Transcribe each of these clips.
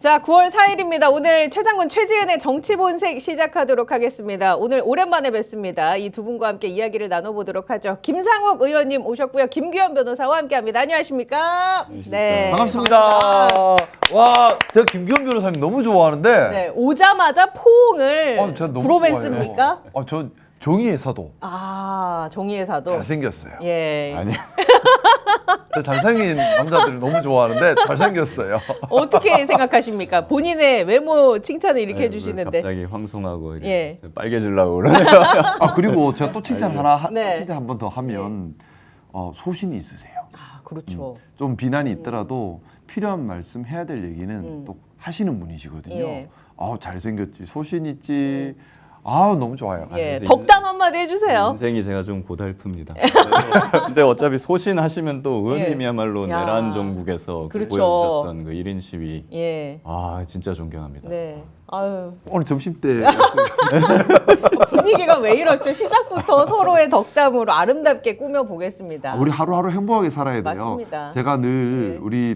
자, 9월 4일입니다. 오늘 최장군 최지은의 정치본색 시작하도록 하겠습니다. 오늘 오랜만에 뵙습니다. 이 두 분과 함께 이야기를 나눠보도록 하죠. 김상욱 의원님 오셨고요. 김규현 변호사와 함께합니다. 안녕하십니까? 네, 반갑습니다. 와, 제가 김규현 변호사님 너무 좋아하는데. 네, 오자마자 포옹을 제가 너무 브로맨스입니까? 좋아해요. 저 종이의 사도. 아, 정의의 사도. 잘생겼어요. 예. 아니. 저 잘생긴 남자들을 너무 좋아하는데 잘생겼어요. 어떻게 생각하십니까? 본인의 외모 칭찬을 이렇게 해주시는데. 갑자기 황송하고 예. 빨개지려고 그러네요. 그리고 제가 또 칭찬 네. 칭찬 한 번 더 하면 소신이 있으세요. 아, 그렇죠. 좀 비난이 있더라도 필요한 말씀 해야 될 얘기는 또 하시는 분이시거든요. 예. 잘생겼지, 소신 있지. 너무 좋아요. 예, 그래서 덕담 한마디 해주세요. 인생이 제가 좀 고달픕니다. 근데 어차피 소신 하시면 또 의원님이야말로 야. 내란 정국에서 그렇죠. 보여주셨던 그 1인 시위. 예. 진짜 존경합니다. 네. 아유, 오늘 점심 때 분위기가 왜 이렇죠? 시작부터 서로의 덕담으로 아름답게 꾸며보겠습니다. 우리 하루하루 행복하게 살아야 돼요. 맞습니다. 제가 늘 네.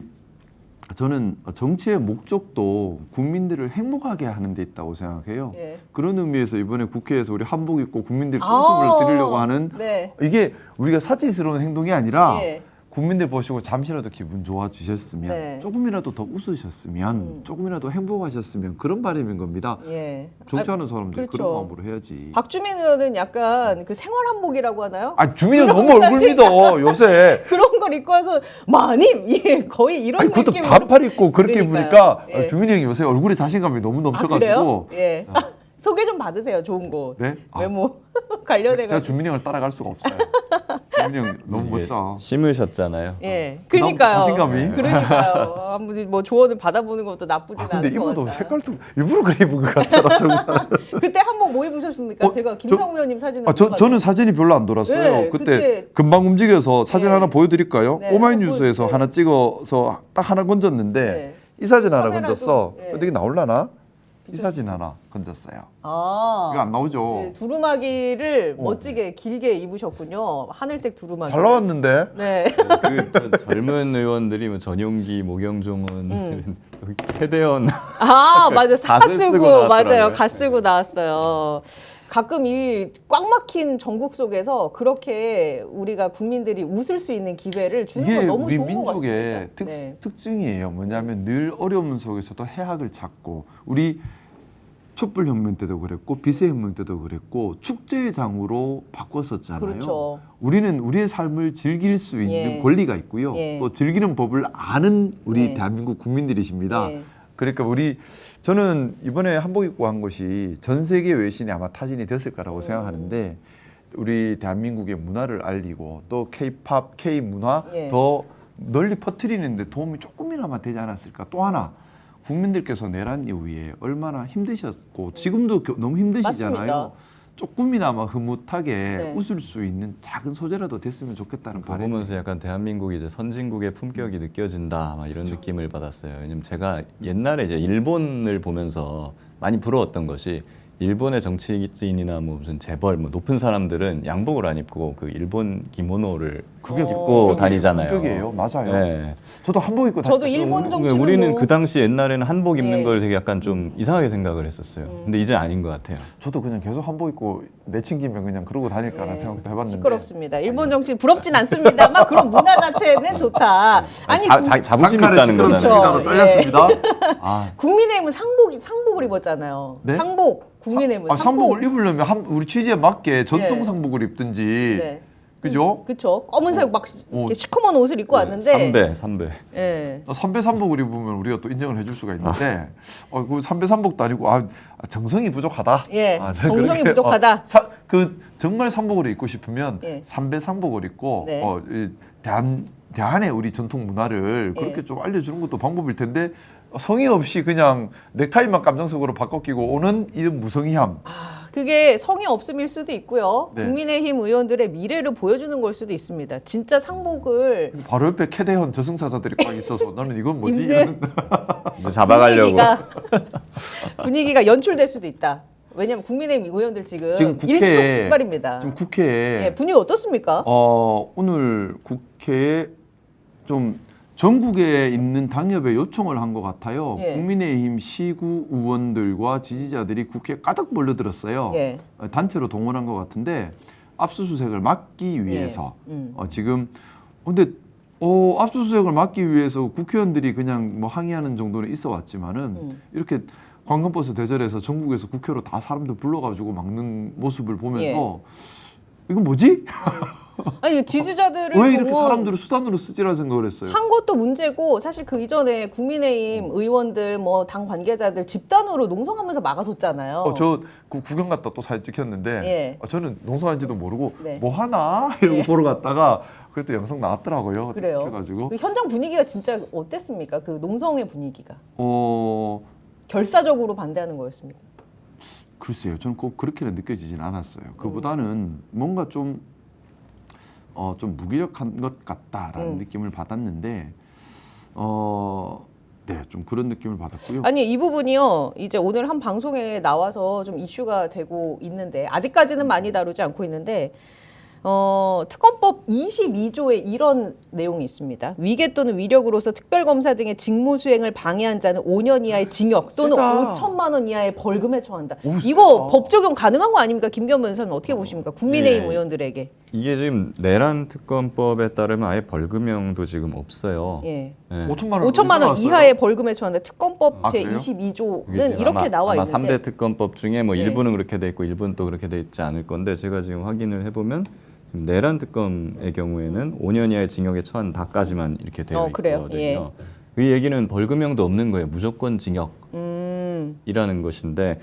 저는 정치의 목적도 국민들을 행복하게 하는 데 있다고 생각해요. 예. 그런 의미에서 이번에 국회에서 우리 한복 입고 국민들께 아, 웃음을 드리려고 하는 네. 이게 우리가 사치스러운 행동이 아니라 예. 국민들 보시고 잠시라도 기분 좋아지셨으면 네. 조금이라도 더 웃으셨으면 조금이라도 행복하셨으면 그런 바람인 겁니다. 예. 정치하는 사람들이 그렇죠. 그런 마음으로 해야지. 박주민 의원은 약간 그 생활 한복이라고 하나요? 주민은 너무 얼굴 믿어 요새. 그런 걸 입고 와서 마님, 예, 거의 이런 그것도 느낌으로. 반팔 입고 그렇게 그러니까요. 입으니까 예. 주민이 형이 요새 얼굴에 자신감이 너무 아, 넘쳐가지고. 그래요? 예. 소개 좀 받으세요, 좋은 곳. 네? 외모 제가 관련해가지고. 주민이 형을 따라갈 수가 없어요. 주민이 형 너무 이게 멋져. 심으셨잖아요. 예, 그다음부터 그러니까요. 자신감이. 그러니까요. 한번 뭐 조언을 받아보는 것도 나쁘진 근데 않은 것 이분도 같아요. 색깔도 일부러 그래 입은 것 같더라. 그때 한복 뭐 입으셨습니까? 제가 김상우 의원님 사진을 저는 사진이 별로 안 돌았어요. 네, 그때 그때 금방 움직여서 사진 네. 하나 보여드릴까요? 네, 오마이뉴스에서 한번 하나 찍어서 딱 하나 건졌는데 네. 이 사진 하나 카메라도, 건졌어. 네. 어떻게 나올라나? 이 사진 하나 건졌어요. 아, 이거 안 나오죠? 네, 두루마기를 멋지게 길게 입으셨군요. 하늘색 두루마기. 잘 나왔는데? 네. 그 젊은 의원들이 뭐 전용기, 모경종 의원들은 캐대원 아, 맞아. 갓을 가 쓰고 쓰고 나왔더라고요. 맞아요. 가 쓰고 나왔어요. 가끔 이 꽉 막힌 전국 속에서 그렇게 우리가 국민들이 웃을 수 있는 기회를 주는 건 이게 너무 우리 좋은 것 같습니다. 민족의 네. 특징이에요. 뭐냐면 늘 어려움 속에서도 해악을 찾고 우리 촛불혁명 때도 그랬고 비세혁명 때도 그랬고 축제의 장으로 바꿨었잖아요. 그렇죠. 우리는 우리의 삶을 즐길 수 있는 예. 권리가 있고요. 예. 또 즐기는 법을 아는 우리 예. 대한민국 국민들이십니다. 예. 그러니까 저는 이번에 한복 입고 한 것이 전 세계 외신이 아마 타진이 됐을 거라고 생각하는데 우리 대한민국의 문화를 알리고 또 K-팝, K-문화 예. 더 널리 퍼뜨리는 데 도움이 조금이나마 되지 않았을까. 또 하나 국민들께서 내란 이후에 얼마나 힘드셨고 지금도 너무 힘드시잖아요. 맞습니다. 조금이나마 흐뭇하게 네. 웃을 수 있는 작은 소재라도 됐으면 좋겠다는 그거 바람이. 보면서 약간 대한민국이 이제 선진국의 품격이 느껴진다 막 이런 느낌을 받았어요. 왜냐면 제가 옛날에 이제 일본을 보면서 많이 부러웠던 것이 일본의 정치인이나 뭐 무슨 재벌 뭐 높은 사람들은 양복을 안 입고 그 일본 기모노를 입고 다니잖아요. 품격이에요. 맞아요. 네. 저도 한복 입고 저도 다녔어요. 일본 정치는 우리는 뭐- 그 당시 옛날에는 한복 입는 예. 걸 되게 약간 좀 이상하게 생각을 했었어요. 근데 이제 아닌 것 같아요. 저도 그냥 계속 한복 입고 내친기면 그냥 그러고 다닐까라는 생각도 해봤는데. 시끄럽습니다. 일본 정치 부럽진 않습니다만 그런 문화 자체는 좋다. 아니 자부심 단칼에 있다는 그렇죠. 거잖아요. 시끄럽습니다. 잘렸습니다. 국민의힘은 상복을 입었잖아요. 네? 상복 국민의힘은 상복을 입으려면 우리 취지에 맞게 전통 네. 상복을 입든지. 네. 그죠? 그렇죠. 검은색 막 이렇게 시커먼 옷을 입고 왔는데. 삼배. 예. 삼배 삼복을 입으면 우리가 또 인정을 해줄 수가 있는데, 그 삼배 삼복도 아니고 정성이 부족하다. 예, 저는 정성이 그렇게, 부족하다. 정말 삼복을 입고 싶으면 예. 삼배 삼복을 입고 네. 이 대한의 우리 전통 문화를 그렇게 예. 좀 알려주는 것도 방법일 텐데 성의 없이 그냥 넥타이만 깜장색으로 바꿔 끼고 오는 이런 무성의함. 그게 성의 없음일 수도 있고요. 네. 국민의힘 의원들의 미래를 보여주는 걸 수도 있습니다. 진짜 상복을 바로 옆에 캐대현 저승사자들이 꽉 있어서 나는 이건 뭐지? 인내- 이러는 이제 잡아가려고. 분위기가 연출될 수도 있다. 왜냐하면 국민의힘 의원들 지금 일촉즉발입니다. 지금 국회에 예, 분위기 어떻습니까? 오늘 국회에 좀 전국에 있는 당협에 요청을 한 것 같아요. 예. 국민의힘 시구 의원들과 지지자들이 국회에 가득 몰려들었어요. 예. 단체로 동원한 것 같은데 압수수색을 막기 위해서 예. 지금 근데 압수수색을 막기 위해서 국회의원들이 그냥 뭐 항의하는 정도는 있어 왔지만은 이렇게 관광버스 대절해서 전국에서 국회로 다 사람들 불러가지고 막는 모습을 보면서 이건 뭐지? 아니 지지자들을 왜 이렇게 동원- 사람들을 수단으로 쓰지라 생각을 했어요. 한 것도 문제고 사실 그 이전에 국민의힘 의원들 뭐 당 관계자들 집단으로 농성하면서 막아섰잖아요. 저 구경 갔다 또 사진 찍혔는데 예. 저는 농성한지도 모르고 네. 뭐 하나 이러고 예. 보러 갔다가 그래도 영상 나왔더라고요. 그래요. 찍혀가지고 그 현장 분위기가 진짜 어땠습니까? 그 농성의 분위기가 결사적으로 반대하는 거였습니까? 글쎄요. 저는 꼭 그렇게는 느껴지진 않았어요. 그보다는 뭔가 좀 무기력한 것 같다라는 느낌을 받았는데 네, 좀 그런 느낌을 받았고요. 아니 이 부분이요 이제 오늘 한 방송에 나와서 좀 이슈가 되고 있는데 아직까지는 많이 다루지 않고 있는데 특검법 22조에 이런 내용이 있습니다. 위계 또는 위력으로서 특별검사 등의 직무 수행을 방해한 자는 5년 이하의 징역 또는 세다. 5천만 원 이하의 벌금에 처한다. 오, 이거 세다. 법 적용 가능한 거 아닙니까? 김기현 변호사님 어떻게 보십니까? 국민의힘 예. 의원들에게. 이게 지금 내란 특검법에 따르면 아예 벌금형도 지금 없어요. 예. 예. 5천만 원, 5천만 원 나왔어요? 이하의 벌금에 처한다. 특검법 아, 그래요? 제22조는 이렇게 나와 아마 있는데 3대 특검법 중에 뭐 예. 일부는 그렇게 돼 있고 일부는 또 그렇게 돼 있지 않을 건데 제가 지금 확인을 해보면 내란 특검의 경우에는 5년 이하의 징역에 처한다까지만 이렇게 되어 그래요? 있거든요. 예. 이 얘기는 벌금형도 없는 거예요. 무조건 징역이라는 것인데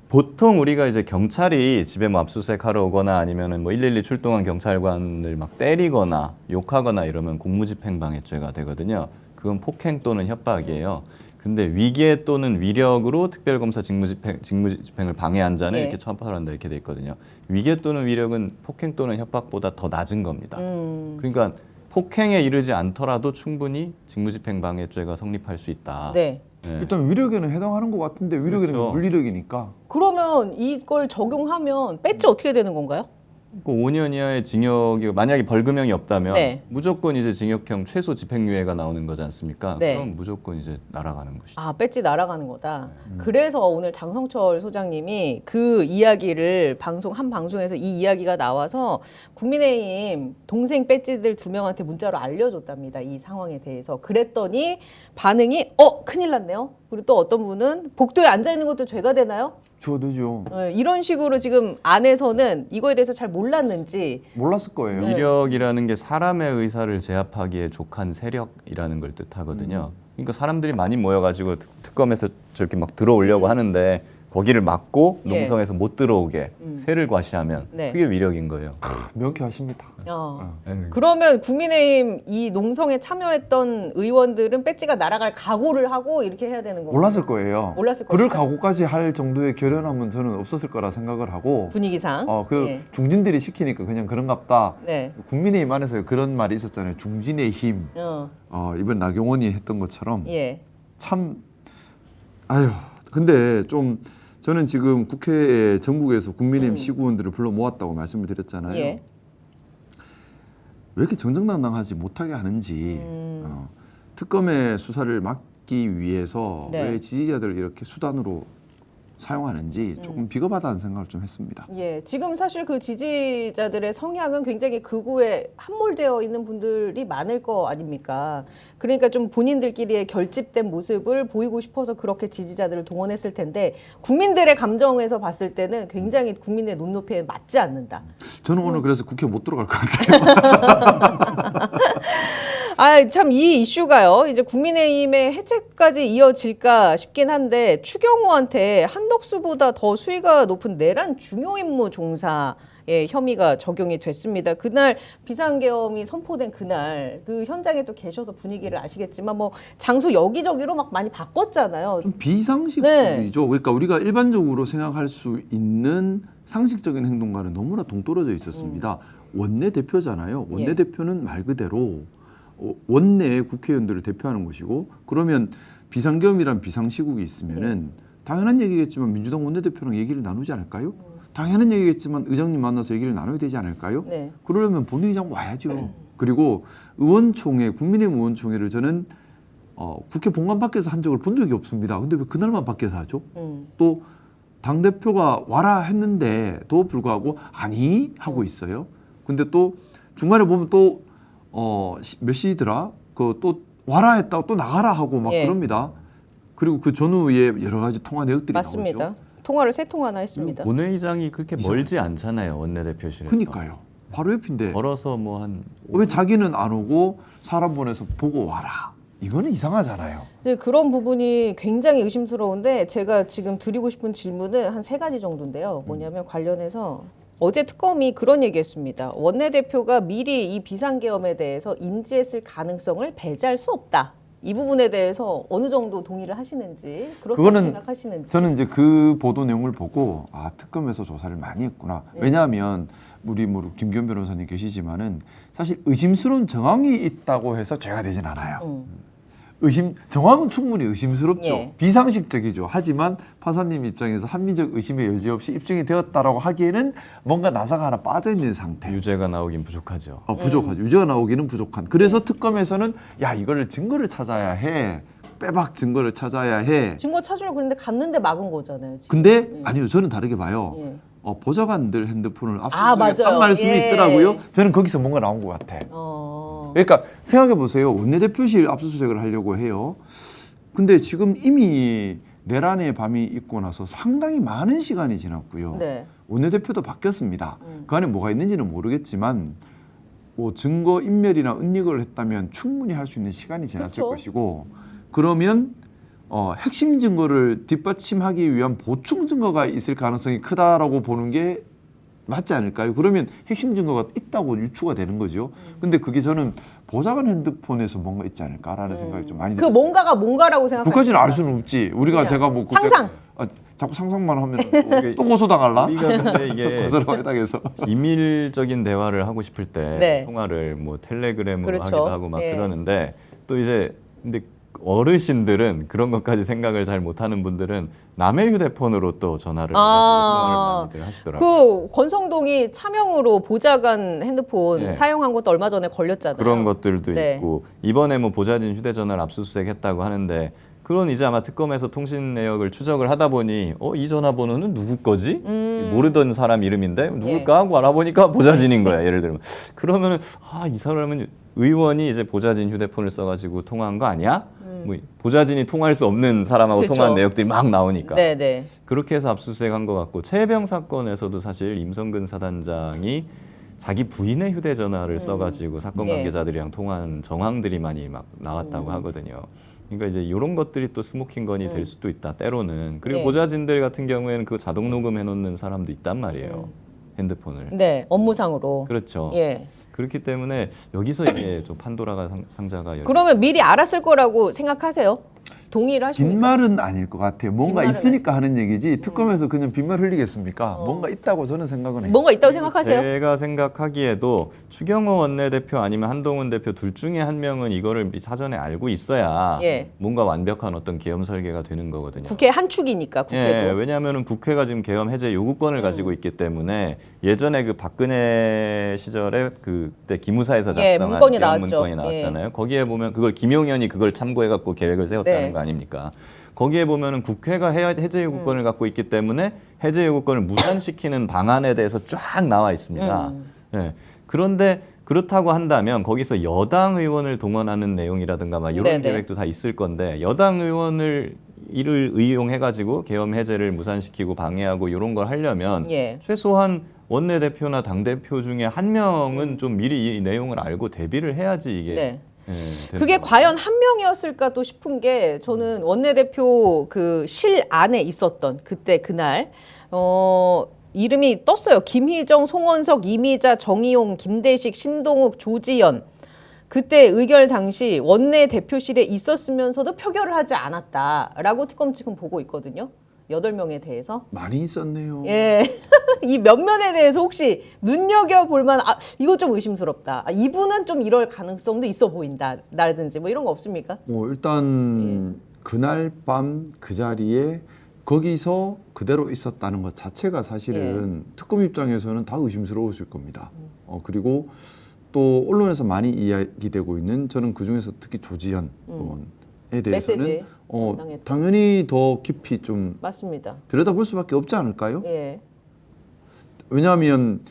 보통 우리가 이제 경찰이 집에 뭐 압수수색하러 오거나 아니면은 뭐 112 출동한 경찰관을 막 때리거나 욕하거나 이러면 공무집행방해죄가 되거든요. 그건 폭행 또는 협박이에요. 근데 위계 또는 위력으로 특별검사 직무집행을 방해한 자는 예. 이렇게 처벌한다 이렇게 돼 있거든요. 위계 또는 위력은 폭행 또는 협박보다 더 낮은 겁니다. 그러니까 폭행에 이르지 않더라도 충분히 직무집행방해죄가 성립할 수 있다. 네. 예. 일단 위력에는 해당하는 것 같은데 위력에는 그렇죠. 물리력이니까 그러면 이걸 적용하면 배지 어떻게 되는 건가요? 그 5년 이하의 징역이 만약에 벌금형이 없다면 네. 무조건 이제 징역형 최소 집행유예가 나오는 거지 않습니까? 네. 그럼 무조건 이제 날아가는 것이죠. 아, 배지 날아가는 거다. 그래서 오늘 장성철 소장님이 그 이야기를 한 방송에서 이 이야기가 나와서 국민의힘 동생 배지들 2명한테 문자로 알려줬답니다. 이 상황에 대해서. 그랬더니 반응이 큰일 났네요. 그리고 또 어떤 분은 복도에 앉아 있는 것도 죄가 되나요? 주어되죠. 이런 식으로 지금 안에서는 이거에 대해서 잘 몰랐는지 몰랐을 거예요. 네. 위력이라는 게 사람의 의사를 제압하기에 족한 세력이라는 걸 뜻하거든요. 그러니까 사람들이 많이 모여가지고 특검에서 저렇게 막 들어오려고 하는데 거기를 막고 예. 농성에서 못 들어오게 세를 과시하면 네. 그게 위력인 거예요. 명쾌하십니다. 그러면 국민의힘 이 농성에 참여했던 의원들은 배지가 날아갈 각오를 하고 이렇게 해야 되는 건가요? 몰랐을 거예요. 몰랐을 그럴 겁니다. 각오까지 할 정도의 결연함은 저는 없었을 거라 생각을 하고 분위기상. 예. 중진들이 시키니까 그냥 그런갑다. 네. 국민의힘 안에서 그런 말이 있었잖아요. 중진의 힘. 이번 나경원이 했던 것처럼 예. 참 근데 좀 저는 지금 국회에 전국에서 국민의힘 시구원들을 불러 모았다고 말씀을 드렸잖아요. 예. 왜 이렇게 정정당당하지 못하게 하는지 특검의 수사를 막기 위해서 네. 왜 지지자들을 이렇게 수단으로 사용하는지 조금 비겁하다는 생각을 좀 했습니다. 예. 지금 사실 그 지지자들의 성향은 굉장히 극우에 함몰되어 있는 분들이 많을 거 아닙니까? 그러니까 좀 본인들끼리의 결집된 모습을 보이고 싶어서 그렇게 지지자들을 동원했을 텐데 국민들의 감정에서 봤을 때는 굉장히 국민의 눈높이에 맞지 않는다. 저는 오늘 그래서 국회 못 들어갈 것 같아요. 참 이 이슈가요. 이제 국민의힘의 해체까지 이어질까 싶긴 한데 추경호한테 한덕수보다 더 수위가 높은 내란 중요 임무 종사의 혐의가 적용이 됐습니다. 그날 비상계엄이 선포된 그날 그 현장에 또 계셔서 분위기를 아시겠지만 뭐 장소 여기저기로 막 많이 바꿨잖아요. 좀 비상식이죠. 네. 그러니까 우리가 일반적으로 생각할 수 있는 상식적인 행동과는 너무나 동떨어져 있었습니다. 원내대표잖아요. 원내대표는 말 그대로 원내의 국회의원들을 대표하는 것이고 그러면 비상계엄이란 비상시국이 있으면은 당연한 얘기겠지만 민주당 원내대표랑 얘기를 나누지 않을까요? 당연한 얘기겠지만 의장님 만나서 얘기를 나눠야 되지 않을까요? 네. 그러려면 본회의장 와야죠. 그리고 의원총회, 국민의힘 의원총회를 저는 국회 본관 밖에서 한 적을 본 적이 없습니다. 근데 왜 그날만 밖에서 하죠? 또 당대표가 와라 했는데도 불구하고 아니 하고 있어요. 근데 또 중간에 보면 또 몇 시더라? 그 또 와라 했다고 또 나가라 하고 막 예. 그럽니다. 그리고 그 전후에 여러 가지 통화 내역들이 맞습니다. 나오죠. 통화를 3통화나 했습니다. 본회의장이 그렇게 멀지 않잖아요. 원내대표실에서. 그러니까요. 바로 옆인데 걸어서 뭐 한 왜 자기는 안 오고 사람 보내서 보고 와라. 이거는 이상하잖아요. 이제 그런 부분이 굉장히 의심스러운데 제가 지금 드리고 싶은 질문은 한 3가지 정도인데요. 뭐냐면 관련해서 어제 특검이 그런 얘기했습니다. 원내대표가 미리 이 비상계엄에 대해서 인지했을 가능성을 배제할 수 없다. 이 부분에 대해서 어느 정도 동의를 하시는지 그렇게 그거는 생각하시는지. 저는 이제 그 보도 내용을 보고 특검에서 조사를 많이 했구나. 왜냐하면 우리 김기현 변호사님 계시지만은 사실 의심스러운 정황이 있다고 해서 죄가 되진 않아요. 정황은 충분히 의심스럽죠. 예. 비상식적이죠. 하지만 판사님 입장에서 합리적 의심의 여지 없이 입증이 되었다라고 하기에는 뭔가 나사가 하나 빠져 있는 상태. 유죄가 나오긴 부족하죠. 부족하죠. 유죄가 나오기는 부족한. 그래서 특검에서는 이거를 증거를 찾아야 해. 빼박 증거를 찾아야 해. 증거 찾으려고 그랬는데 갔는데 막은 거잖아요. 지금. 근데 아니요. 저는 다르게 봐요. 예. 보좌관들 핸드폰을 맞아요. 압수수색했단 말씀이 예. 있더라고요. 저는 거기서 뭔가 나온 것 같아. 그러니까 생각해 보세요. 원내대표실 압수수색을 하려고 해요. 근데 지금 이미 내란의 밤이 있고 나서 상당히 많은 시간이 지났고요. 네. 원내대표도 바뀌었습니다. 그 안에 뭐가 있는지는 모르겠지만 증거 인멸이나 은닉을 했다면 충분히 할 수 있는 시간이 지났을 그렇죠. 것이고 그러면 핵심 증거를 뒷받침하기 위한 보충 증거가 있을 가능성이 크다라고 보는 게 맞지 않을까요? 그러면 핵심 증거가 있다고 유추가 되는 거죠. 근데 그게 저는 보좌관 핸드폰에서 뭔가 있지 않을까라는 생각이 좀 많이 그 들었어요. 뭔가가 뭔가라고 생각하시나요? 그까지는 알 수는 없지. 우리가 그냥 제가 뭐 상상. 자꾸 상상만 하면 또 고소당할라? 우리가 근데 이게 고소라고 해당해서. 비밀적인 대화를 하고 싶을 때 네. 통화를 뭐 텔레그램으로 그렇죠. 하기도 하고 막 예. 그러는데 또 이제 근데 어르신들은 그런 것까지 생각을 잘 못하는 분들은 남의 휴대폰으로 또 전화를 해가지고 통화를 많이들 하시더라고요. 그 권성동이 차명으로 보좌관 핸드폰 예. 사용한 것도 얼마 전에 걸렸잖아요. 그런 것들도 네. 있고 이번에 뭐 보좌진 휴대전화를 압수수색했다고 하는데 그건 이제 아마 특검에서 통신 내역을 추적을 하다 보니 이 전화번호는 누구 거지? 모르던 사람 이름인데 누굴까 하고 알아보니까 보좌진인 거야. 예를 들면 그러면은 이 사람은 의원이 이제 보좌진 휴대폰을 써가지고 통화한 거 아니야? 뭐 보좌진이 통화할 수 없는 사람하고 그렇죠. 통화한 내역들이 막 나오니까 네네. 그렇게 해서 압수수색한 것 같고 최혜병 사건에서도 사실 임성근 사단장이 자기 부인의 휴대전화를 써가지고 사건 예. 관계자들이랑 통화한 정황들이 많이 막 나왔다고 하거든요. 그러니까 이제 이런 것들이 또 스모킹건이 될 수도 있다. 때로는 그리고 예. 보좌진들 같은 경우에는 그 자동 녹음해 놓는 사람도 있단 말이에요. 핸드폰을. 네, 업무상으로. 그렇죠. 예. 그렇기 때문에 여기서 이게 좀 판도라가 상자가 열려. 그러면 미리 알았을 거라고 생각하세요? 동의를 하십니까? 빈말은 아닐 것 같아요. 뭔가 빈말은 있으니까 하는 얘기지 특검에서 그냥 빈말 흘리겠습니까? 뭔가 있다고 저는 생각은 해요. 뭔가 있다고 생각하세요? 제가 생각하기에도 추경호 원내대표 아니면 한동훈 대표 둘 중에 한 명은 이거를 사전에 알고 있어야 예. 뭔가 완벽한 어떤 계엄 설계가 되는 거거든요. 국회 한 축이니까 국회도. 예, 왜냐하면 국회가 지금 계엄 해제 요구권을 가지고 있기 때문에 예전에 그 박근혜 시절에 그때 기무사에서 예, 작성한 문건이 계엄 나왔죠. 문건이 나왔잖아요. 거기에 보면 그걸 김용현이 그걸 참고해갖고 계획을 세웠다는 네. 거 아닙니까? 거기에 보면은 국회가 해제 요구권을 갖고 있기 때문에 해제 요구권을 무산시키는 방안에 대해서 쫙 나와 있습니다. 예. 그런데 그렇다고 한다면 거기서 여당 의원을 동원하는 내용이라든가 막 이런 네네. 계획도 다 있을 건데 여당 의원을 이를 이용해가지고 계엄 해제를 무산시키고 방해하고 이런 걸 하려면 예. 최소한 원내대표나 당대표 중에 한 명은 좀 미리 이 내용을 알고 대비를 해야지 이게 네. 예, 되는 그게 거죠. 과연 한 명이었을까 또 싶은 게 저는 원내대표 그 실 안에 있었던 그때 그날 이름이 떴어요. 김희정, 송원석, 이미자, 정의용, 김대식, 신동욱, 조지연. 그때 의결 당시 원내대표실에 있었으면서도 표결을 하지 않았다라고 특검 측은 보고 있거든요. 8명에 대해서. 많이 있었네요. 예. 이 면면에 대해서 혹시 눈여겨볼 만한, 이거 좀 의심스럽다. 이분은 좀 이럴 가능성도 있어 보인다. 라든지 뭐 이런 거 없습니까? 일단 그날 밤 그 자리에 거기서 그대로 있었다는 것 자체가 사실은 특검 입장에서는 다 의심스러우실 겁니다. 그리고 또 언론에서 많이 이야기되고 있는 저는 그 중에서 특히 조지현 의원에 대해서는 메시지 당했다. 당연히 더 깊이 좀 맞습니다. 들여다볼 수밖에 없지 않을까요? 예. 왜냐하면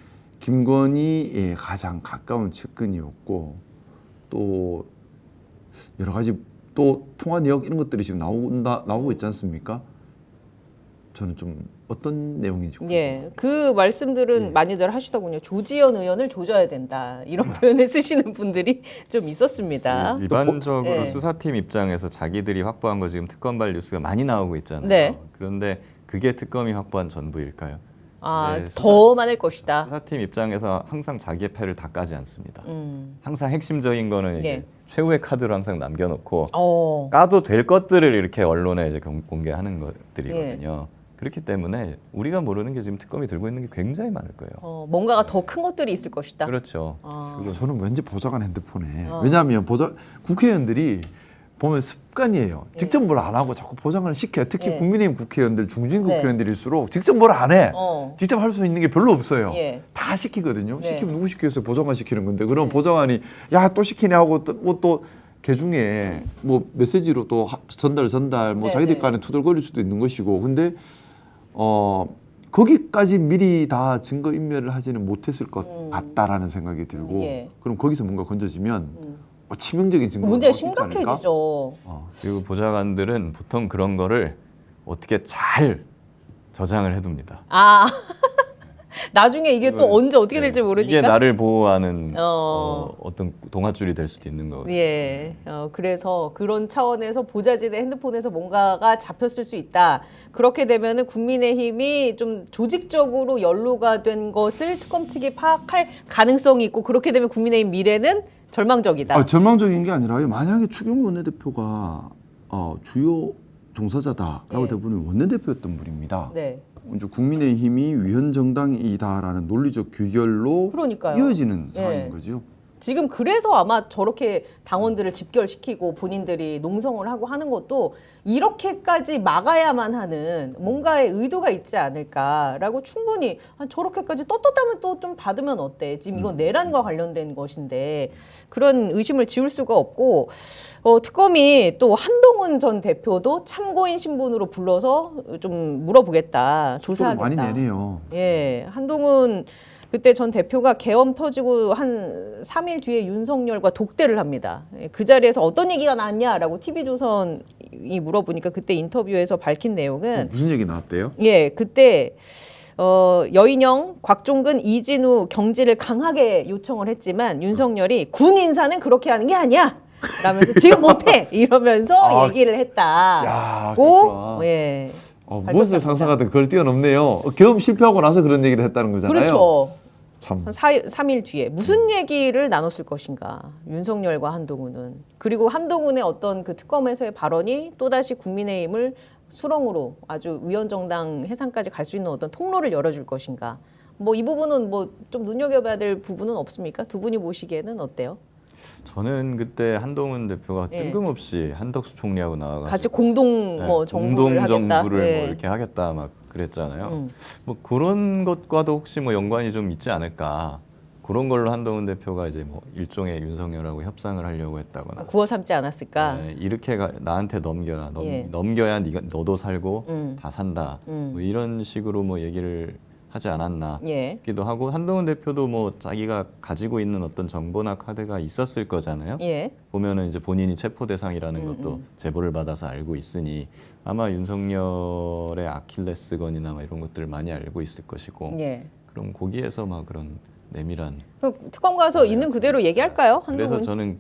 김건희의 가장 가까운 측근이었고 또 여러 가지 또 통화 내역 이런 것들이 지금 나오고 있지 않습니까? 저는 좀 어떤 내용인지 궁금해요. 예, 그 말씀들은 많이들 하시더군요. 조지현 의원을 조져야 된다 이런 표현을 쓰시는 분들이 좀 있었습니다. 일반적으로 예. 수사팀 입장에서 자기들이 확보한 거 지금 특검발 뉴스가 많이 나오고 있잖아요. 네. 그런데 그게 특검이 확보한 전부일까요? 아, 네, 더 많을 것이다. 수사팀 입장에서 항상 자기의 패를 다 까지 않습니다. 음. 항상 핵심적인 거는 이제 예. 최후의 카드로 항상 남겨놓고 어, 까도 될 것들을 이렇게 언론에 이제 공개하는 것들이거든요. 예. 그렇기 때문에 우리가 모르는 게 지금 특검이 들고 있는 게 굉장히 많을 거예요. 뭔가가 더 큰 것들이 있을 것이다. 그렇죠. 아. 그리고 저는 왠지 보좌관 핸드폰에 왜냐하면 국회의원들이 보면 습관이에요. 직접 뭘 안 하고 자꾸 보좌관을 시켜요. 특히 예. 국민의힘 국회의원들, 중진 네. 국회의원들일수록 직접 뭘 안 해. 어. 직접 할 수 있는 게 별로 없어요. 예. 다 시키거든요. 네. 시키면 누구 시켰어요? 보좌관 시키는 건데 그럼 네. 보좌관이 야 또 시키네 하고 또 개중에 뭐 메시지로 또 전달 뭐 네, 자기들 네. 간에 투덜거릴 수도 있는 것이고 근데 거기까지 미리 다 증거 인멸을 하지는 못했을 것 같다라는 생각이 들고 예. 그럼 거기서 뭔가 건져지면 치명적인 증거가 문제가 나올 수 있지 않을까? 심각해지죠. 그리고 보좌관들은 보통 그런 거를 어떻게 잘 저장을 해둡니다. 아, 나중에 이게 또 언제 어떻게 될지 네. 모르니까. 이게 나를 보호하는 어. 어떤 동아줄이 될 수도 있는 거거든요. 예, 그래서 그런 차원에서 보좌진의 핸드폰에서 뭔가가 잡혔을 수 있다. 그렇게 되면은 국민의힘이 좀 조직적으로 연루가 된 것을 특검 측이 파악할 가능성이 있고 그렇게 되면 국민의힘 미래는 절망적이다. 절망적인 게 아니라요. 만약에 추경호 원내대표가 주요 종사자다라고 네. 되보면 원내대표였던 분입니다. 네, 이제 국민의힘이 위헌 정당이다라는 논리적 귀결로 그러니까요. 이어지는 네. 상황인 거죠. 지금 그래서 아마 저렇게 당원들을 집결시키고 본인들이 농성을 하고 하는 것도 이렇게까지 막아야만 하는 뭔가의 의도가 있지 않을까라고 충분히 저렇게까지 떳떳하면 또 좀 받으면 어때? 지금 이건 내란과 관련된 것인데 그런 의심을 지울 수가 없고 특검이 또 한동훈 전 대표도 참고인 신분으로 불러서 좀 물어보겠다, 조사하겠다. 많이 내네요. 예, 한동훈 그때 전 대표가 계엄 터지고 한 3일 뒤에 윤석열과 독대를 합니다. 예, 그 자리에서 어떤 얘기가 나왔냐라고 TV조선이 물어보니까 그때 인터뷰에서 밝힌 내용은 무슨 얘기 나왔대요? 예, 그때 여인영, 곽종근, 이진우 경질을 강하게 요청을 했지만 윤석열이 군 인사는 그렇게 하는 게 아니야. 라면서 지금 못해 이러면서 얘기를 했다. 야, 고 그렇구나. 예. 무엇을 상상하든 그걸 뛰어넘네요. 계엄 실패하고 나서 그런 얘기를 했다는 거잖아요. 그렇죠. 참. 한 3일 뒤에 무슨 얘기를 나눴을 것인가 윤석열과 한동훈은. 그리고 한동훈의 어떤 그 특검에서의 발언이 또다시 국민의힘을 수렁으로 아주 위헌정당 해산까지 갈 수 있는 어떤 통로를 열어줄 것인가. 뭐 이 부분은 뭐 좀 눈여겨봐야 될 부분은 없습니까? 두 분이 보시기에는 어때요? 저는 그때 한동훈 대표가 예. 뜬금없이 한덕수 총리하고 나와가지고 같이 공동 뭐 정부를 공동 하겠다. 정부를 예. 뭐 이렇게 하겠다 막 그랬잖아요. 음. 뭐 그런 것과도 혹시 뭐 연관이 좀 있지 않을까? 그런 걸로 한동훈 대표가 이제 뭐 일종의 윤석열하고 협상을 하려고 했다거나 구워 삼지 않았을까? 네, 이렇게 나한테 넘겨라. 예. 넘겨야 너도 살고 음. 다 산다. 음. 뭐 이런 식으로 뭐 얘기를 하지 않았나 예. 싶기도 하고 한동훈 대표도 뭐 자기가 가지고 있는 어떤 정보나 카드가 있었을 거잖아요. 예. 보면은 이제 본인이 체포 대상이라는 것도 제보를 받아서 알고 있으니 아마 윤석열의 아킬레스건이나 막 이런 것들을 많이 알고 있을 것이고 예. 그럼 거기에서 막 그런 내밀한 그럼 특검 가서 있는 그대로 얘기할까요? 그래서 한동훈 저는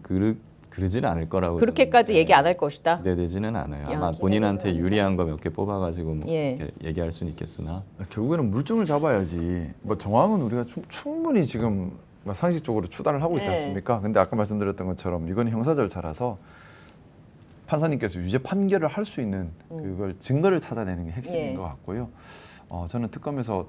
그러지는 않을 거라고 그렇게까지 저는, 얘기 안 할 것이다. 기대되지는 않아요. 야, 아마 본인한테 유리한 거 몇 개 뽑아가지고 뭐 예. 이렇게 얘기할 수는 있겠으나 결국에는 물증을 잡아야지. 뭐 정황은 우리가 충분히 지금 상식적으로 추단을 하고 있지 네. 않습니까? 근데 아까 말씀드렸던 것처럼 이건 형사 절차라서 판사님께서 유죄 판결을 할 수 있는 그걸 증거를 찾아내는 게 핵심인 예. 것 같고요. 저는 특검에서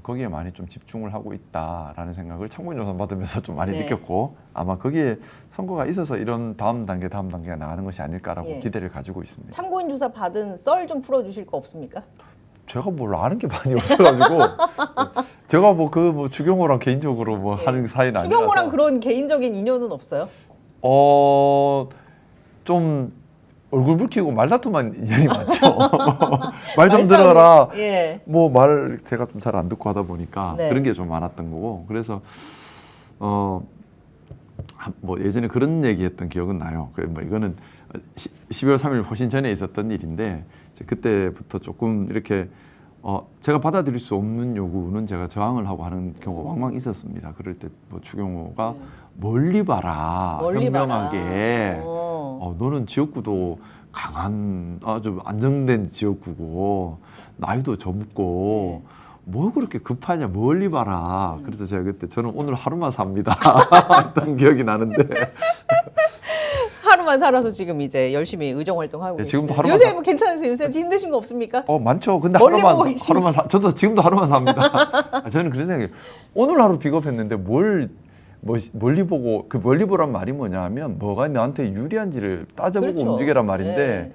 거기에 많이 좀 집중을 하고 있다라는 생각을 참고인 조사 받으면서 좀 많이 네. 느꼈고 아마 거기에 선거가 있어서 이런 다음 단계가 나가는 것이 아닐까라고 예. 기대를 가지고 있습니다. 참고인 조사 받은 썰 좀 풀어주실 거 없습니까? 제가 뭘 아는 게 많이 없어가지고 제가 뭐 추경호랑 개인적으로 뭐 하는 사이는 아니라서. 추경호랑 그런 개인적인 인연은 없어요? 좀 얼굴 붉히고 말다툼한 인연이 많죠. 말 좀 말싸움이- 들어라. 예. 뭐 말 제가 좀 잘 안 듣고 하다 보니까 네. 그런 게 좀 많았던 거고. 그래서 뭐 예전에 그런 얘기했던 기억은 나요. 뭐 이거는 12월 3일 훨씬 전에 있었던 일인데 이제 그때부터 조금 이렇게 제가 받아들일 수 없는 요구는 제가 저항을 하고 하는 경우가 왕왕 있었습니다. 그럴 때 뭐 추경호가 멀리 봐라, 멀리 현명하게. 봐라. 너는 지역구도 강한 아주 안정된 지역구고 나이도 젊고 뭐 그렇게 급하냐, 멀리 봐라. 그래서 제가 그때 저는 오늘 하루만 삽니다 했던 기억이 나는데 하루만 살아서 지금 이제 열심히 의정 활동하고 네, 계시네요. 지금도 하루만 요새 사- 뭐 괜찮으세요? 요새 힘드신 거 없습니까? 많죠. 근데 멀리 보고 계시면- 하루만 저도 지금도 하루만 삽니다. 저는 그런 생각이에요. 오늘 하루 비겁했는데 멀리 보고 그 멀리 보란 말이 뭐냐 하면 뭐가 나한테 유리한지를 따져보고 그렇죠. 움직이란 말인데 네.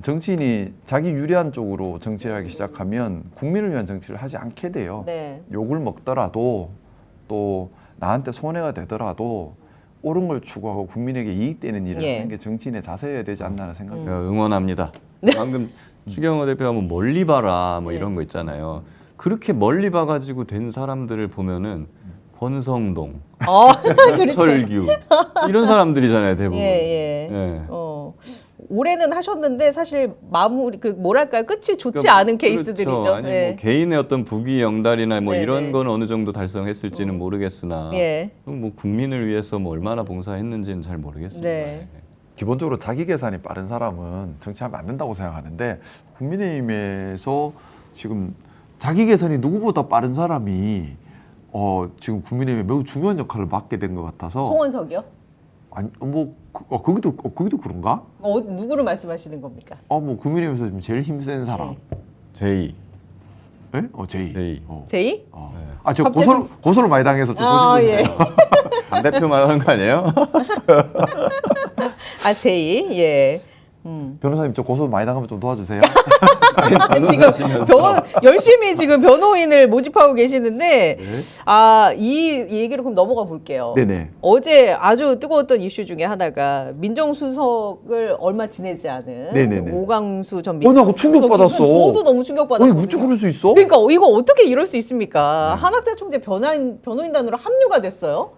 정치인이 자기 유리한 쪽으로 정치를 하기 시작하면 국민을 위한 정치를 하지 않게 돼요. 네. 욕을 먹더라도 또 나한테 손해가 되더라도 옳은 걸 추구하고 국민에게 이익되는 일을 예. 하는 게 정치인의 자세여야 되지 않나라는 생각이 제가 응원합니다. 방금 추경호 대표가 뭐 멀리 봐라 뭐 네. 이런 거 있잖아요. 그렇게 멀리 봐가지고 된 사람들을 보면은 권성동, 그렇죠. 설규 이런 사람들이잖아요 대부분. 예, 예. 예. 올해는 하셨는데 사실 마무리 뭐랄까요? 끝이 좋지 그러니까 않은 케이스들이죠. 그렇죠. 아니 네. 뭐 개인의 어떤 부귀 영달이나 뭐 네, 이런 네. 건 어느 정도 달성했을지는 모르겠으나 예. 뭐 국민을 위해서 뭐 얼마나 봉사했는지는 잘 모르겠습니다. 네. 기본적으로 자기 계산이 빠른 사람은 정치하면 안 된다고 생각하는데 국민의힘에서 지금 자기 계산이 누구보다 빠른 사람이 지금 국민의힘에 매우 중요한 역할을 맡게 된 것 같아서 송원석이요? 아니 거기도 그런가? 누구를 말씀하시는 겁니까? 뭐 국민의힘에서 지금 제일 힘센 사람. 제이, 예? 제이. 제이. 제이? 저 갑자기 고소를 많이 당해서 좀 예. 조심해주세요. 당 대표 말하는 거 아니에요? 제이. 예. 변호사님 저 고소 많이 당하면 좀 도와주세요. 지금 열심히 지금 변호인을 모집하고 계시는데 이 얘기를 그럼 넘어가 볼게요. 네네. 어제 아주 뜨거웠던 이슈 중에 하나가 민정수석을 얼마 지내지 않은 네네네. 오광수 전 나 그거 충격받았어. 저도 너무 충격받았어요. 어떻게 그럴 수 있어? 그러니까 이거 어떻게 이럴 수 있습니까? 한학자 총재 변호인단으로 합류가 됐어요.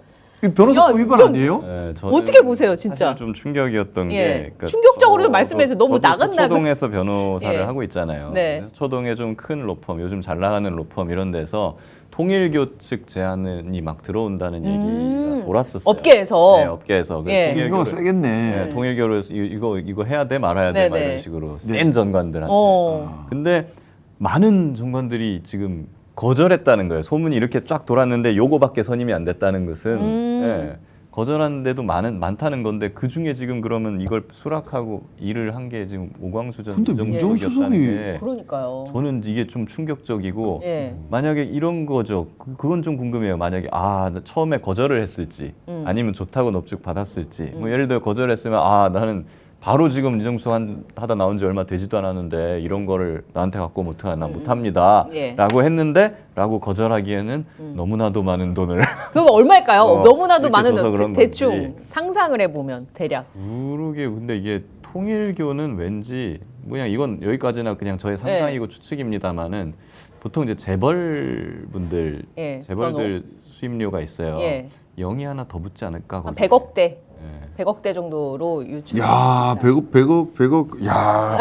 이 변호사법 야, 위반 이건 아니에요? 네, 저는 어떻게 보세요, 진짜? 사실 좀 충격이었던 예. 게 그러니까 충격적으로 저도- 말씀해서 너무 저도 나갔나 서초동에서 변호사를 예. 하고 있잖아요. 네. 그래서 서초동에 좀 큰 로펌, 요즘 잘 나가는 로펌 이런 데서 통일교 측 제안이 막 들어온다는 얘기가 돌았었어요. 업계에서. 네, 업계에서. 예. 이거 세겠네. 네, 통일교를 이거 해야 돼 말아야 돼 막 네네. 이런 식으로 센 전관들한테. 어. 근데 많은 전관들이 지금 거절했다는 거예요. 소문이 이렇게 쫙 돌았는데 요거밖에 선임이 안 됐다는 것은 예, 거절한 데도 많다는 건데 그 중에 지금 그러면 이걸 수락하고 일을 한 게 지금 오광수 전 근데 민정수석이었다는 민정수석이- 게 그러니까요. 저는 이게 좀 충격적이고 예. 만약에 이런 거죠. 그건 좀 궁금해요. 만약에 나 처음에 거절을 했을지 아니면 좋다고 넙죽 받았을지 뭐 예를 들어 거절했으면 나는 바로 지금 민정수석 하다 나온 지 얼마 되지도 않았는데 이런 거를 나한테 갖고 나 못합니다 예. 라고 했는데 라고 거절하기에는 너무나도 많은 돈을 그거 얼마일까요? 너무나도 이렇게 많은 줘서 그런 대충 건지. 상상을 해보면 대략. 모르게 근데 이게 통일교는 왠지 그냥 이건 여기까지나 그냥 저의 상상이고 추측입니다만은 보통 이제 재벌분들 예, 재벌들 수임료가 있어요. 예. 0이 하나 더 붙지 않을까? 한 거기에. 100억대. 예. 100억대 정도로 유출. 야, 100억. 야.